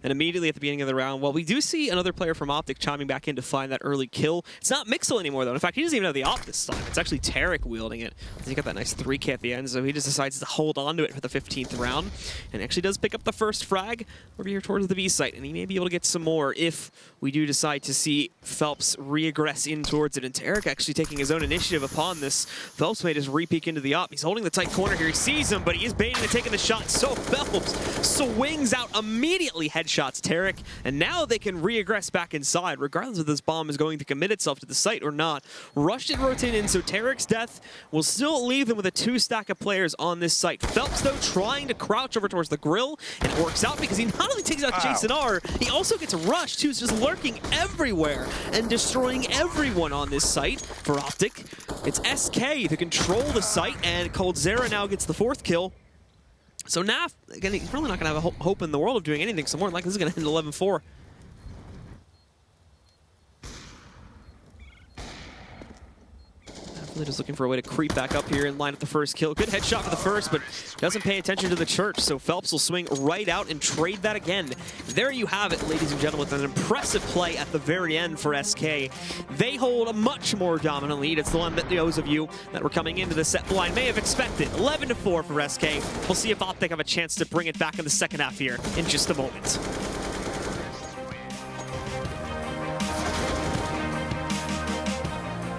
And immediately at the beginning of the round, well, we do see another player from OpTic chiming back in to find that early kill. It's not Mixel anymore, though. In fact, he doesn't even have the op this time. It's actually Tarek wielding it. He got that nice 3K at the end, so he just decides to hold on to it for the 15th round. And actually does pick up the first frag over here towards the B site, and he may be able to get some more if we do decide to see Phelps re-aggress in towards it. And Tarek actually taking his own initiative upon this. Phelps made his re-peek into the op. He's holding the tight corner here. He sees him, but he is baiting and taking the shot. So Phelps swings out immediately, headshots Tarek. And now they can re-aggress back inside, regardless if this bomb is going to commit itself to the site or not. Rush did rotate in, so Tarek's death will still leave them with a 2-stack of players on this site. Phelps, though, trying to crouch over towards the grill, and it works out because he not only takes out Jason R, he also gets Rush, too, just lurking everywhere and destroying everyone on this site for OpTic. It's SK to control the site, and Coldzera now gets the 4th kill. So Naf, again, he's probably not going to have a hope in the world of doing anything, so more than likely this is going to end 11-4. Definitely just looking for a way to creep back up here and line up the first kill. Good headshot for the first, but doesn't pay attention to the church, so Phelps will swing right out and trade that again. There you have it, ladies and gentlemen, with an impressive play at the very end for SK. They hold a much more dominant lead. It's the one that those of you that were coming into the set blind may have expected. 11-4 for SK. We'll see if OpTic have a chance to bring it back in the second half here in just a moment.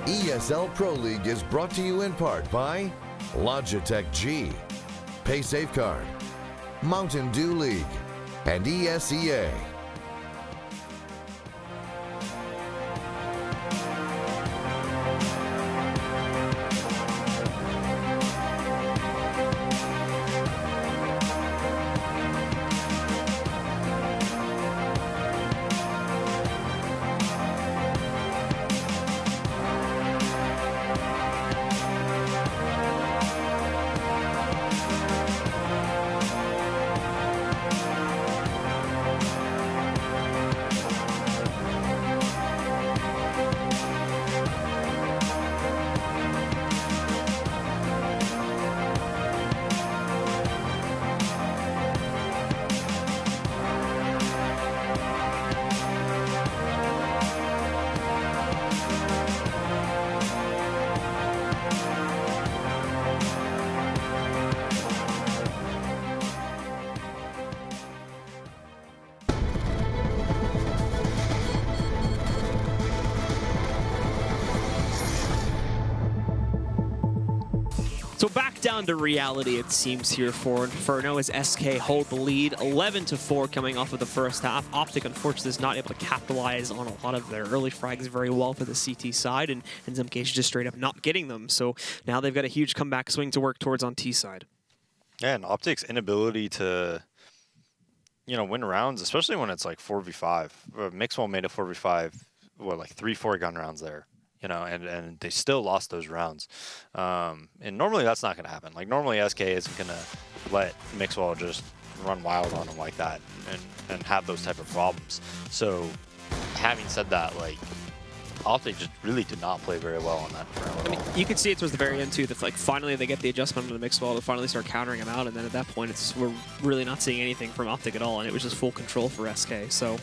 ESL Pro League is brought to you in part by Logitech G, Pay Safeguard, Mountain Dew League, and ESEA. down to reality, it seems, here for Inferno as SK hold the lead 11-4 coming off of the first half. OpTic, unfortunately, is not able to capitalize on a lot of their early frags very well for the CT side, and in some cases just straight up not getting them. So now they've got a huge comeback swing to work towards on T side. Yeah, and OpTic's inability to, you know, win rounds, especially when it's like 4v5. Mixwell made a 4v5, what, like 3-4 gun rounds there. You know, and they still lost those rounds. And normally that's not going to happen. Like, normally SK isn't going to let Mixwell just run wild on them like that and have those type of problems. So, having said that, like, OpTic just really did not play very well on that front. I mean, you can see it towards the very end, too, that, like, finally they get the adjustment on the Mixwell to finally start countering him out, and then at that point, we're really not seeing anything from OpTic at all, and it was just full control for SK. So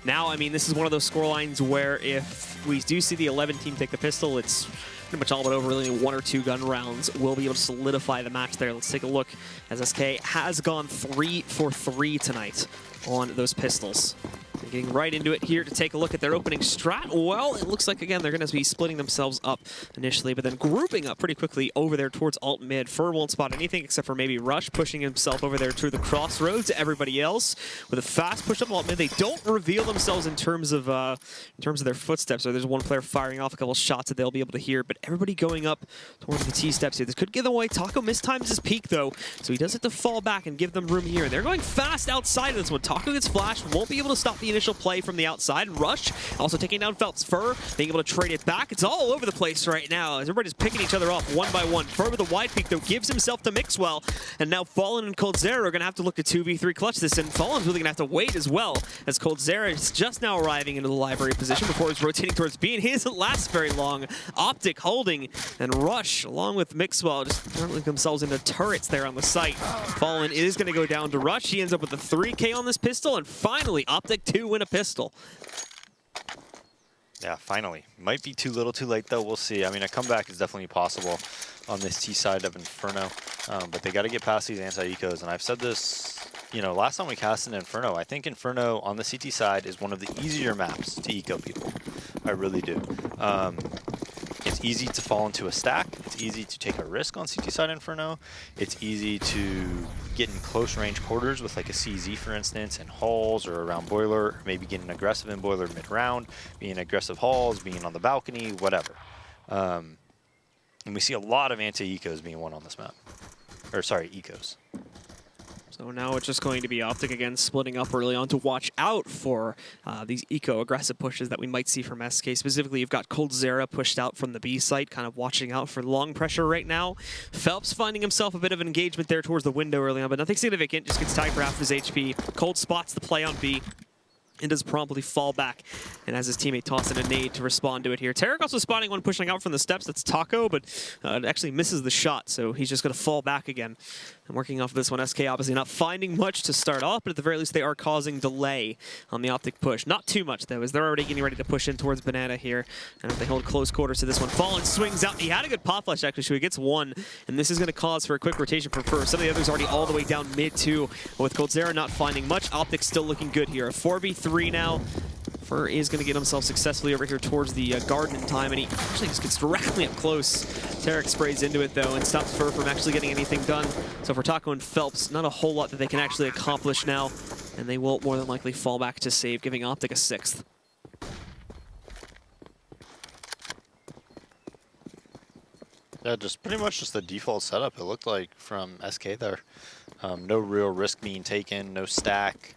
now, I mean, this is one of those scorelines where if we do see the 11 team take the pistol, it's pretty much all but over. Really 1 or 2 gun rounds will be able to solidify the match there. Let's take a look as SK has gone 3 for 3 tonight on those pistols. And getting right into it here to take a look at their opening strat. Well, it looks like, again, they're going to be splitting themselves up initially, but then grouping up pretty quickly over there towards alt mid. Fur won't spot anything except for maybe Rush pushing himself over there to the crossroads to everybody else. With a fast push up alt mid, they don't reveal themselves in terms of their footsteps. So there's one player firing off a couple shots that they'll be able to hear, but everybody going up towards the T steps here. This could give them away. Taco mistimes his peak, though, so he does have to fall back and give them room here. And they're going fast outside of this one. Taco gets flashed, won't be able to stop the initial play from the outside. Rush also taking down Phelps. Fur being able to trade it back. It's all over the place right now as everybody's picking each other off one by one. Fur with a wide peak, though, gives himself to Mixwell, and now Fallen and Coldzera are going to have to look to 2v3 clutch this, and Fallen's really going to have to wait as well, as Coldzera is just now arriving into the library position before he's rotating towards B, and he doesn't last very long. OpTic holding, and Rush, along with Mixwell, just turning themselves into turrets there on the site. Fallen is going to go down to Rush. He ends up with a 3K on this pistol, and finally, OpTic 2 win a pistol. Yeah, finally. Might be too little too late, though. We'll see. I mean, a comeback is definitely possible on this T side of Inferno, but they got to get past these anti-ecos. And I've said this, you know, last time we cast in Inferno, I think Inferno on the CT side is one of the easier maps to eco people. I really do. It's easy to fall into a stack. It's easy to take a risk on CT side Inferno. It's easy to get in close range quarters with like a CZ, for instance, in halls or around boiler, or maybe getting aggressive in boiler mid-round, being aggressive halls, being on the balcony, whatever. And we see a lot of anti-ecos being won on this map. Or sorry, ecos. So now it's just going to be OpTic again splitting up early on to watch out for these eco-aggressive pushes that we might see from SK. Specifically, you've got Coldzera pushed out from the B site, kind of watching out for long pressure right now. Phelps finding himself a bit of an engagement there towards the window early on, but nothing significant, just gets tagged for half his HP. Cold spots the play on B and does promptly fall back, and has his teammate toss in a nade to respond to it here. Tarek also spotting one pushing out from the steps. That's Taco, but it actually misses the shot, so he's just going to fall back again. And working off of this one, SK obviously not finding much to start off, but at the very least they are causing delay on the OpTic push. Not too much, though, as they're already getting ready to push in towards Banana here. And if they hold close quarters to this one, Fallen swings out. He had a good pop flash, actually, so he gets one, and this is going to cause for a quick rotation for Fur. Some of the others already all the way down mid, too. But with Coldzera not finding much, OpTic still looking good here. A 4v3 now. Fur is going to get himself successfully over here towards the garden in time, and he actually just gets directly up close. Tarek sprays into it, though, and stops Fur from actually getting anything done. So for Taco and Phelps, not a whole lot that they can actually accomplish now, and they will more than likely fall back to save, giving OpTic a 6th. Yeah, just pretty much just the default setup, it looked like, from SK there. No real risk being taken, no stack.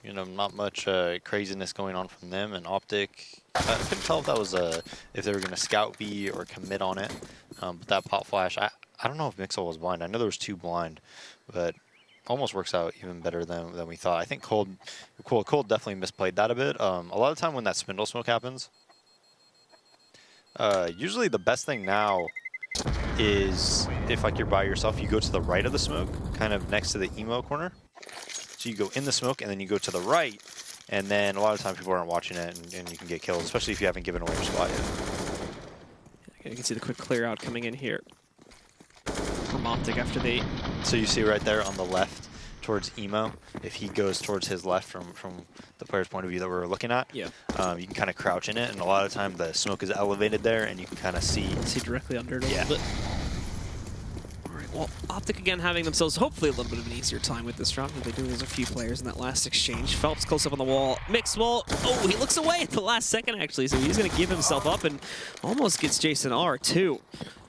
You know, not much craziness going on from them. And OpTic, I couldn't tell if that was if they were going to scout B or commit on it. But that pop flash, I don't know if Mixwell was blind. I know there was 2 blind, but almost works out even better than we thought. I think Cold definitely misplayed that a bit. A lot of the time when that spindle smoke happens, usually the best thing now is if like you're by yourself, you go to the right of the smoke, kind of next to the emo corner. So you go in the smoke, and then you go to the right, and then a lot of times people aren't watching it, and you can get killed, especially if you haven't given away your spot yet. Yeah, you can see the quick clear out coming in here from OpTic after they... So you see right there on the left towards emo, if he goes towards his left from the player's point of view that we're looking at, yeah, you can kind of crouch in it, and a lot of the time the smoke is elevated there, and you can kind of see... See directly under it a yeah. little bit. well, OpTic again having themselves hopefully a little bit of an easier time with this round. What they do is a few players in that last exchange. Phelps close up on the wall. Mixwell, oh, he looks away at the last second actually, so he's going to give himself up and almost gets Jason R too.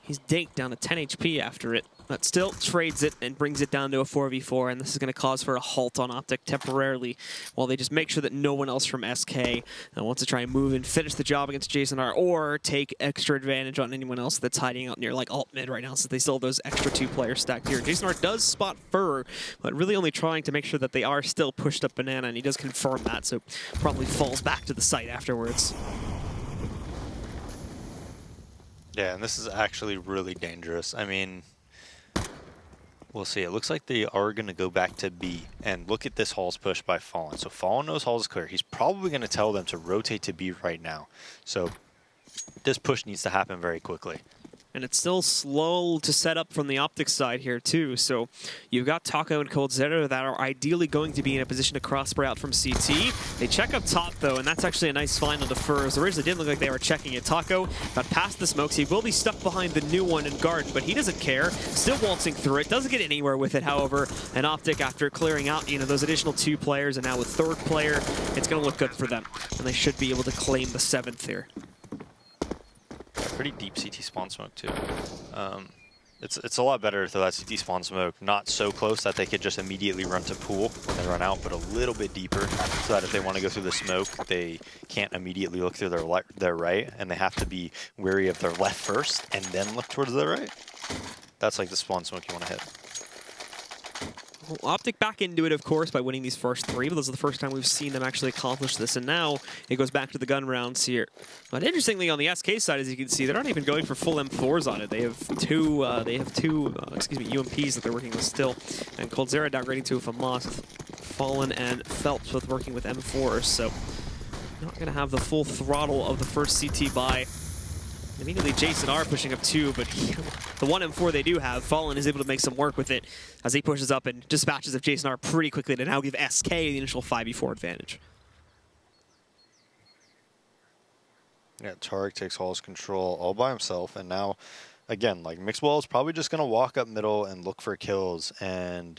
He's dinked down to 10 HP after it, but still trades it and brings it down to a 4v4, and this is going to cause for a halt on OpTic temporarily while they just make sure that no one else from SK wants to try and move and finish the job against Jason R or take extra advantage on anyone else that's hiding out near like alt mid right now, since they still have those extra 2 players stacked here. Jason R does spot Fur, but really only trying to make sure that they are still pushed up Banana, and he does confirm that, so probably falls back to the site afterwards. Yeah, and this is actually really dangerous. I mean, we'll see. It looks like they are going to go back to B. And look at this Hall's push by Fallen. So Fallen knows Hall is clear. He's probably going to tell them to rotate to B right now. So this push needs to happen very quickly. And it's still slow to set up from the OpTic side here, too. So you've got Taco and coldzera that are ideally going to be in a position to cross-spray out from CT. They check up top, though, and that's actually a nice find on the Furs. Originally, didn't look like they were checking it. Taco got past the smokes. He will be stuck behind the new one in Garden, but he doesn't care. Still waltzing through it. Doesn't get anywhere with it, however. And OpTic, after clearing out, those additional 2 players, and now with 3rd player, it's going to look good for them. And they should be able to claim the 7th here. Pretty deep CT spawn smoke too. It's a lot better if that CT spawn smoke not so close that they could just immediately run to pool when they run out, but a little bit deeper so that if they want to go through the smoke, they can't immediately look through their right, and they have to be wary of their left first and then look towards their right. That's like the spawn smoke you want to hit. Well, OpTic back into it, of course, by winning these first 3, but this is the first time we've seen them actually accomplish this, and now it goes back to the gun rounds here. But interestingly, on the SK side, as you can see, they're not even going for full M4s on it. They have two UMPs that they're working with still, and coldzera downgrading to a FAMAS, Fallen and Phelps both working with M4s, so not going to have the full throttle of the first CT buy. Immediately Jason R pushing up 2, but the 1 M4 they do have, Fallen is able to make some work with it as he pushes up and dispatches of Jason R pretty quickly to now give SK the initial 5v4 advantage. Yeah, Tarek takes Hall's control all by himself, and now, again, like Mixwell is probably just going to walk up middle and look for kills, and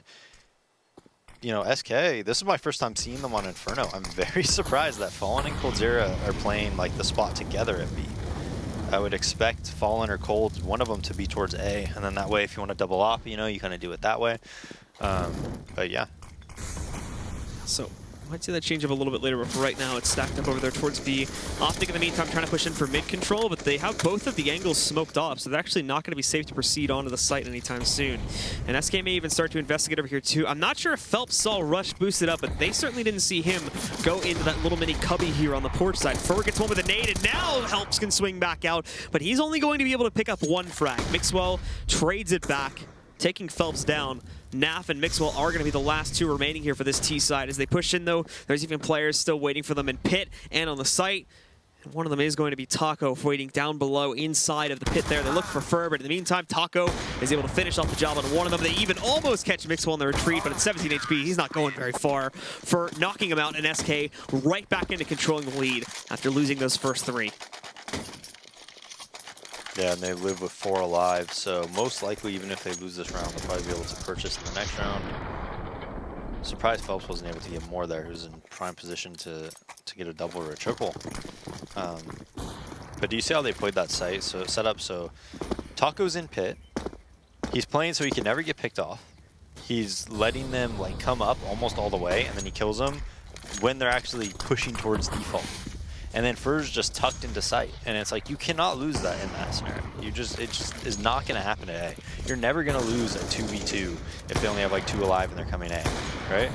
SK, this is my first time seeing them on Inferno. I'm very surprised that Fallen and coldzera are playing like the spot together at B. I would expect Fallen or Cold, one of them, to be towards A, and then that way, if you want to double op, you kind of do it that way. But yeah. So, might see that change up a little bit later, but for right now, it's stacked up over there towards B. OpTic in the meantime trying to push in for mid control, but they have both of the angles smoked off, so they're actually not going to be safe to proceed onto the site anytime soon. And SK may even start to investigate over here too. I'm not sure if Phelps saw Rush boosted up, but they certainly didn't see him go into that little mini cubby here on the porch side. Fur gets one with a nade, and now Helps can swing back out, but he's only going to be able to pick up 1 frag. Mixwell trades it back, taking Phelps down. Naf and Mixwell are going to be the last 2 remaining here for this T side. As they push in, though, there's even players still waiting for them in pit and on the site. And one of them is going to be Taco, waiting down below inside of the pit there. They look for Fur, but in the meantime, Taco is able to finish off the job on one of them. They even almost catch Mixwell in the retreat, but at 17 HP, he's not going very far. For knocking him out, and SK right back into controlling the lead after losing those first 3. Yeah, and they live with 4 alive, so most likely, even if they lose this round, they'll probably be able to purchase in the next round. Surprised Phelps wasn't able to get more there. He was in prime position to get a double or a triple. But do you see how they played that site? So set up so Taco's in pit. He's playing so he can never get picked off. He's letting them come up almost all the way, and then he kills them when they're actually pushing towards default. And then Fur's just tucked into sight, and it's like you cannot lose that in that scenario. It just is not going to happen at A. You're never going to lose a 2v2 if they only have 2 alive and they're coming A, right?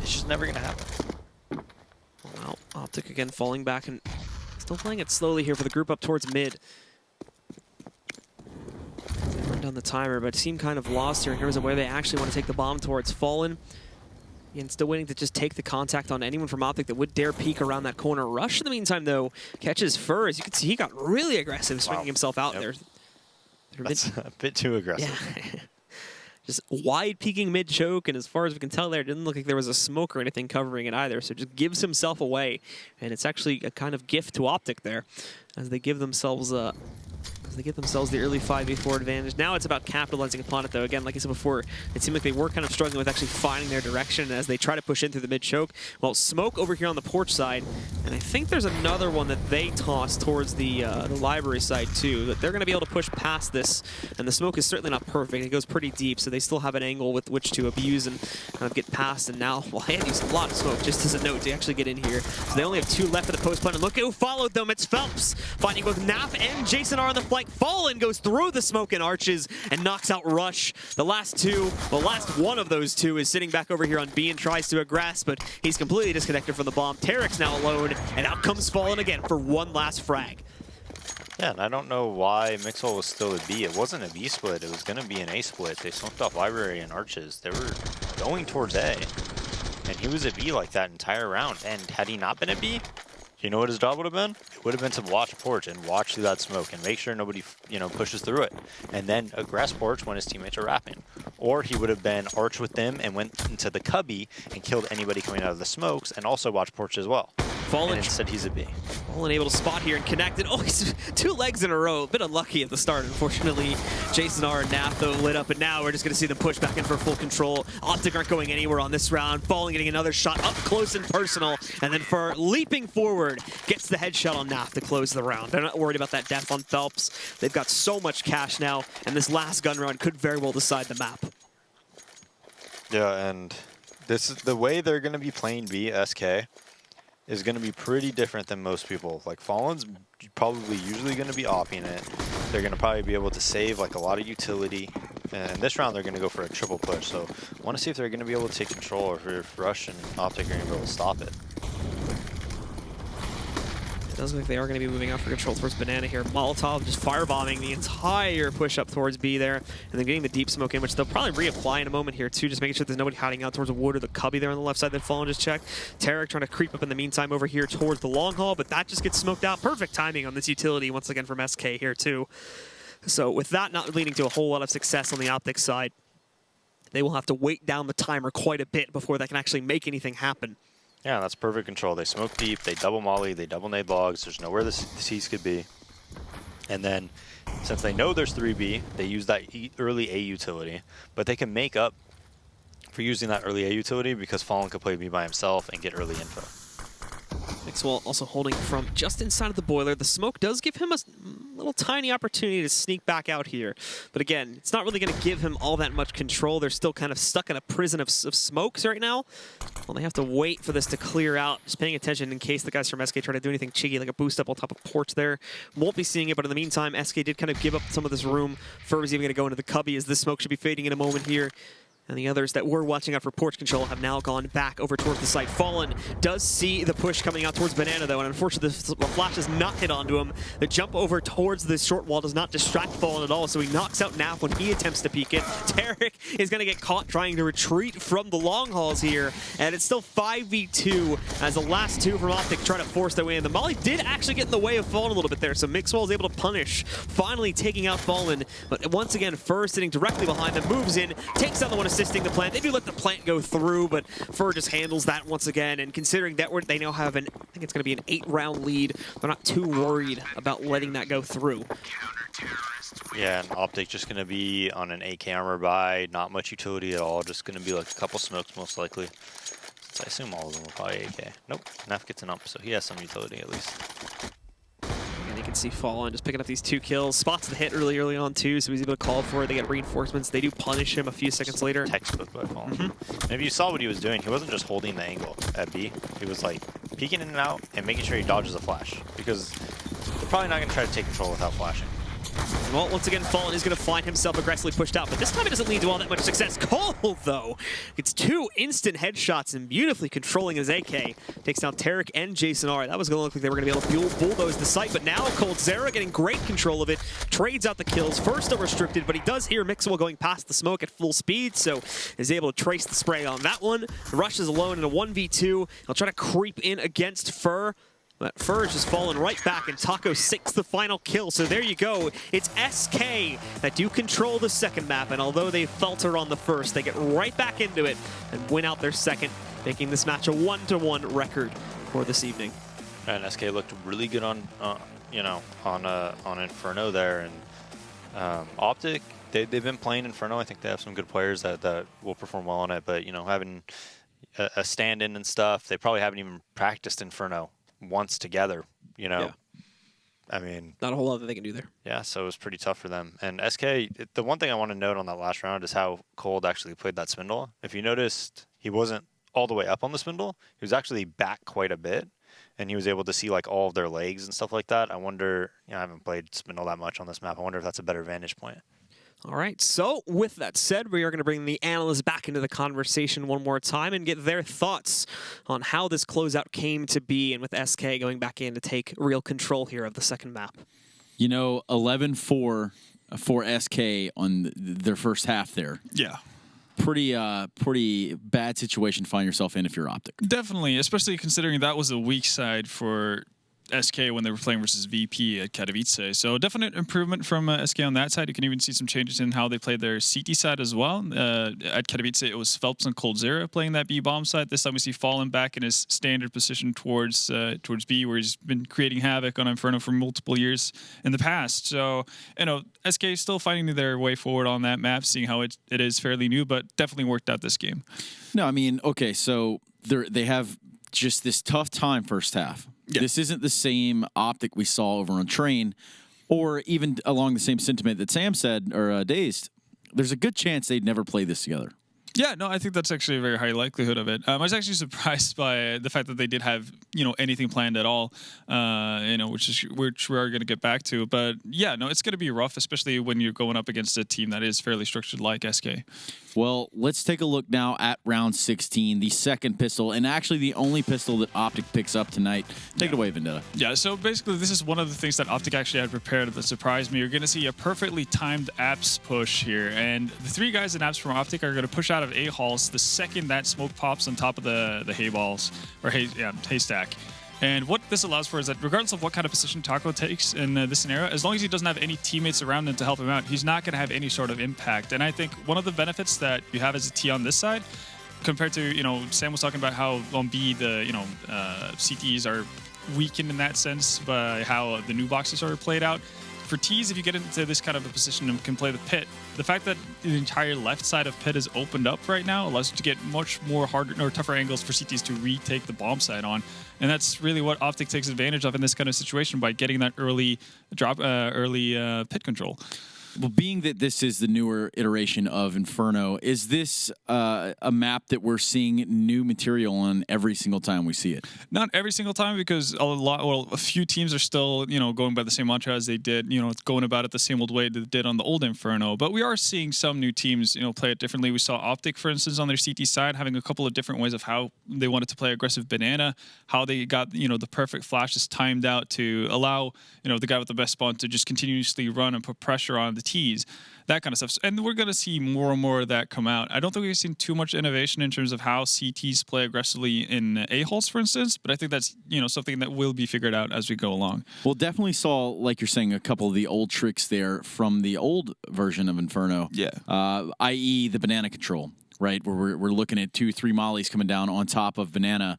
It's just never going to happen. Well, OpTic again falling back and still playing it slowly here for the group up towards mid. They run down the timer, but seem kind of lost here in terms of where they actually want to take the bomb towards. Fallen. And still waiting to just take the contact on anyone from OpTic that would dare peek around that corner. Rush, in the meantime, though, catches Fur. As you can see, he got really aggressive, swinging himself out there. That's a bit too aggressive. Yeah. Just wide peeking mid choke, and as far as we can tell there, it didn't look like there was a smoke or anything covering it either, so just gives himself away. And it's actually a kind of gift to OpTic there, as they give themselves a as they get themselves the early 5v4 advantage. Now it's about capitalizing upon it, though. Again, like I said before, it seemed like they were kind of struggling with actually finding their direction as they try to push in through the mid-choke. Well, smoke over here on the porch side, and I think there's another one that they toss towards the library side, too, that they're going to be able to push past this, and the smoke is certainly not perfect. It goes pretty deep, so they still have an angle with which to abuse and kind of get past, and now, well, I had used a lot of smoke, just as a note, to actually get in here. So they only have 2 left at the post plant, and look at who followed them. It's Phelps, finding both Naf and Jason are on the flank. Fallen goes through the smoke and arches and knocks out Rush. The last one of those 2 is sitting back over here on B and tries to aggress, but he's completely disconnected from the bomb. Tarek's now alone, and out comes Fallen again for one last frag. Yeah, and I don't know why Mixwell was still a B. It wasn't a B split. It was going to be an A split. They smoked off Library and Arches. They were going towards A, and he was a B like that entire round. And had he not been a B, you know what his job would have been? It would have been to watch porch and watch through that smoke and make sure nobody, pushes through it. And then aggress porch when his teammates are wrapping. Or he would have been arch with them and went into the cubby and killed anybody coming out of the smokes and also watch porch as well. Fallen, and instead he's a B. Fallen able to spot here and connect it. Oh, he's 2 legs in a row. A bit unlucky at the start, unfortunately. Jason R and Naf, though, lit up, and now we're just going to see them push back in for full control. OpTic aren't going anywhere on this round. Fallen getting another shot up close and personal, and then for leaping forward, gets the headshot on Naf to close the round. They're not worried about that death on Phelps. They've got so much cash now, and this last gun round could very well decide the map. Yeah, and this is the way they're going to be playing B, SK, is going to be pretty different than most people. Like, Fallen's probably usually going to be opping it. They're going to probably be able to save like a lot of utility. And this round they're going to go for a triple push. So I want to see if they're going to be able to take control or if Rush and OpTic are going to be able to stop it. It does look like they are going to be moving out for control towards Banana here. Molotov just firebombing the entire push up towards B there, and then getting the deep smoke in, which they'll probably reapply in a moment here too, just making sure there's nobody hiding out towards the wood or the cubby there on the left side that Fallen just checked. Tarek trying to creep up in the meantime over here towards the long haul, but that just gets smoked out. Perfect timing on this utility once again from SK here too. So with that not leading to a whole lot of success on the OpTic side, they will have to wait down the timer quite a bit before they can actually make anything happen. Yeah, that's perfect control. They smoke deep, they double molly, they double nade logs. There's nowhere the C's could be. And then, since they know there's 3B, they use that early A utility. But they can make up for using that early A utility because Fallen could play B by himself and get early info. Mixwell also holding from just inside of the boiler. The smoke does give him a little tiny opportunity to sneak back out here. But again, it's not really going to give him all that much control. They're still kind of stuck in a prison of smokes right now. Well, they have to wait for this to clear out. Just paying attention in case the guys from SK try to do anything cheeky, like a boost up on top of porch there. Won't be seeing it, but in the meantime, SK did kind of give up some of this room. Fur's even going to go into the cubby as this smoke should be fading in a moment here. And the others that were watching out for porch control have now gone back over towards the site. Fallen does see the push coming out towards Banana, though, and unfortunately the flash does not hit onto him. The jump over towards the short wall does not distract Fallen at all, so he knocks out Naf when he attempts to peek it. Tarek is going to get caught trying to retreat from the long hauls here, and it's still 5v2 as the last 2 from OpTic try to force their way in. The molly did actually get in the way of Fallen a little bit there, so Mixwell is able to punish, finally taking out Fallen. But once again, Fur sitting directly behind them, moves in, takes out the one assisting the plant. They do let the plant go through, but Fur just handles that once again. And considering that they now have I think it's going to be an 8-round lead, they're not too worried about letting that go through. Yeah, and OpTic just going to be on an AK armor buy, not much utility at all, just going to be like a couple smokes most likely. Since I assume all of them will probably AK. Nope, Naf gets an up, so he has some utility at least. And you can see Fallen just picking up these 2 kills. Spots the hit early on too, so he's able to call for it. They get reinforcements. They do punish him a few seconds later. Textbook by Fallen. And if you saw what he was doing, he wasn't just holding the angle at B. He was like peeking in and out and making sure he dodges a flash, because they're probably not going to try to take control without flashing. Well, once again, Fallen is going to find himself aggressively pushed out, but this time it doesn't lead to all that much success. Cole, though, gets 2 instant headshots and beautifully controlling his AK. Takes down Tarek and Jason R. That was going to look like they were going to be able to bulldoze the site, but now coldzera getting great control of it, trades out the kills. First still restricted, but he does hear Mixwell going past the smoke at full speed, so is able to trace the spray on that one. Rush is alone in a 1v2. He'll try to creep in against Fur. But Fur is just falling right back, and Taco 6 the final kill. So there you go. It's SK that do control the second map, and although they falter on the first, they get right back into it and win out their second, making this match a 1-1 record for this evening. And SK looked really good on, on Inferno there, and OpTic, they've been playing Inferno. I think they have some good players that will perform well on it. But, having a stand-in and stuff, they probably haven't even practiced Inferno once together, Yeah. I mean, not a whole lot that they can do there. Yeah, so it was pretty tough for them. And SK, the one thing I want to note on that last round is how Cold actually played that spindle. If you noticed, he wasn't all the way up on the spindle. He was actually back quite a bit, and he was able to see like all of their legs and stuff like that. I wonder, I haven't played spindle that much on this map. I wonder if that's a better vantage point. All right, so with that said, we are going to bring the analysts back into the conversation one more time and get their thoughts on how this closeout came to be, and with SK going back in to take real control here of the second map. 11-4 for SK on their first half there. Yeah. Pretty bad situation to find yourself in if you're OpTic. Definitely, especially considering that was a weak side for SK when they were playing versus VP at Katowice. So definite improvement from SK on that side. You can even see some changes in how they played their CT side as well. At Katowice, it was Phelps and Coldzera playing that B bomb side. This time we see Fallen back in his standard position towards B, where he's been creating havoc on Inferno for multiple years in the past. So, SK is still finding their way forward on that map, seeing how it is fairly new, but definitely worked out this game. No, I mean, okay, so they have just this tough time first half. Yeah. This isn't the same OpTic we saw over on Train, or even along the same sentiment that Sam said, or Dazed. There's a good chance they'd never play this together. Yeah, no, I think that's actually a very high likelihood of it. I was actually surprised by the fact that they did have, anything planned at all, which we are going to get back to. But yeah, no, it's going to be rough, especially when you're going up against a team that is fairly structured like SK. Well, let's take a look now at round 16, the second pistol, and actually the only pistol that OpTic picks up tonight. Take it away, Vendetta. Yeah, so basically this is one of the things that OpTic actually had prepared that surprised me. You're going to see a perfectly timed apps push here, and the three guys in apps from OpTic are going to push out of A halls the second that smoke pops on top of the hay balls, or haystack. And what this allows for is that regardless of what kind of position Taco takes in this scenario, as long as he doesn't have any teammates around him to help him out, he's not going to have any sort of impact. And I think one of the benefits that you have as a T on this side, compared to, Sam was talking about how on B, the, CTs are weakened in that sense by how the new boxes are played out. For Ts, if you get into this kind of a position and can play the pit, the fact that the entire left side of pit is opened up right now allows you to get much more harder or tougher angles for CTs to retake the bomb side on. And that's really what OpTic takes advantage of in this kind of situation by getting that early pit control. Well, being that this is the newer iteration of Inferno, is this a map that we're seeing new material on every single time we see it? Not every single time, because a few teams are still, going by the same mantra as they did, going about it the same old way they did on the old Inferno. But we are seeing some new teams, play it differently. We saw OpTic, for instance, on their CT side, having a couple of different ways of how they wanted to play aggressive banana, how they got, the perfect flashes timed out to allow, the guy with the best spawn to just continuously run and put pressure on the T's, that kind of stuff. And we're going to see more and more of that come out. I don't think we've seen too much innovation in terms of how CTs play aggressively in A-halls, for instance, but I think that's, something that will be figured out as we go along. Well, definitely saw, like you're saying, a couple of the old tricks there from the old version of Inferno. Yeah. I.e. the banana control. Right, where we're looking at 2-3 mollies coming down on top of banana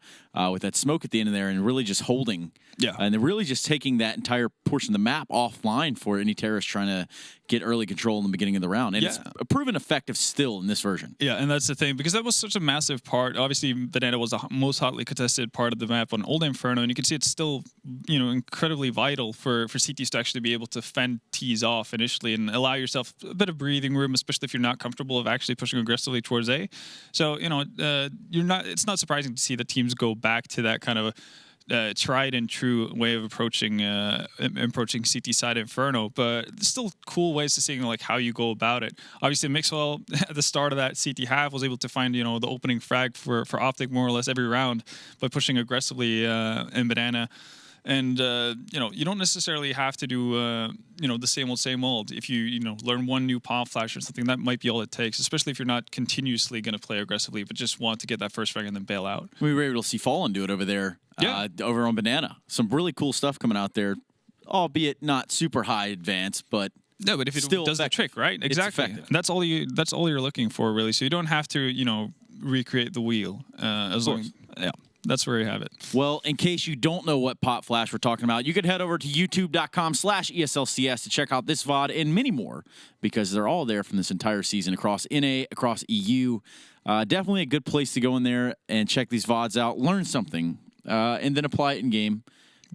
with that smoke at the end of there, and really just holding. Yeah, and they're really just taking that entire portion of the map offline for any terrorist trying to get early control in the beginning of the round. And it's a proven effective still in this version. Yeah, and that's the thing, because that was such a massive part. Obviously, banana was the most hotly contested part of the map on old Inferno, and you can see it's still, incredibly vital for CTs to actually be able to fend T's off initially and allow yourself a bit of breathing room, especially if you're not comfortable of actually pushing aggressively towards A. So, it's not surprising to see that teams go back to that kind of tried and true way of approaching CT side Inferno, but there's still cool ways to seeing like how you go about it. Obviously, Mixwell at the start of that CT half was able to find the opening frag for OpTic more or less every round by pushing aggressively in banana. And, you don't necessarily have to do, the same old. If you, learn one new pop flash or something, that might be all it takes, especially if you're not continuously going to play aggressively, but just want to get that first frag and then bail out. We were able to see Fallen do it over there, over on Banana. Some really cool stuff coming out there, albeit not super high advanced, but... No, but if it still does the trick, right? Exactly. That's all you're looking for, really. So you don't have to, recreate the wheel. As long as, That's where you have it. Well, in case you don't know what Pop Flash we're talking about, you could head over to youtube.com/ESLCS to check out this VOD and many more, because they're all there from this entire season across NA, across EU. Definitely a good place to go in there and check these VODs out, learn something, and then apply it in game.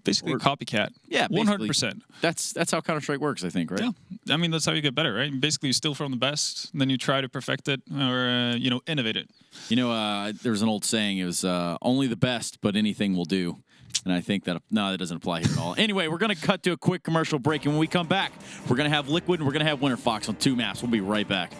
Basically, a copycat. Yeah, 100%. That's how Counter-Strike works, I think, right? Yeah, I mean that's how you get better, right? Basically, you steal from the best, and then you try to perfect it or innovate it. There was an old saying. It was only the best, but anything will do. And I think that that doesn't apply here at all. Anyway, we're going to cut to a quick commercial break, and when we come back, we're going to have Liquid and we're going to have Winter Fox on 2 maps. We'll be right back.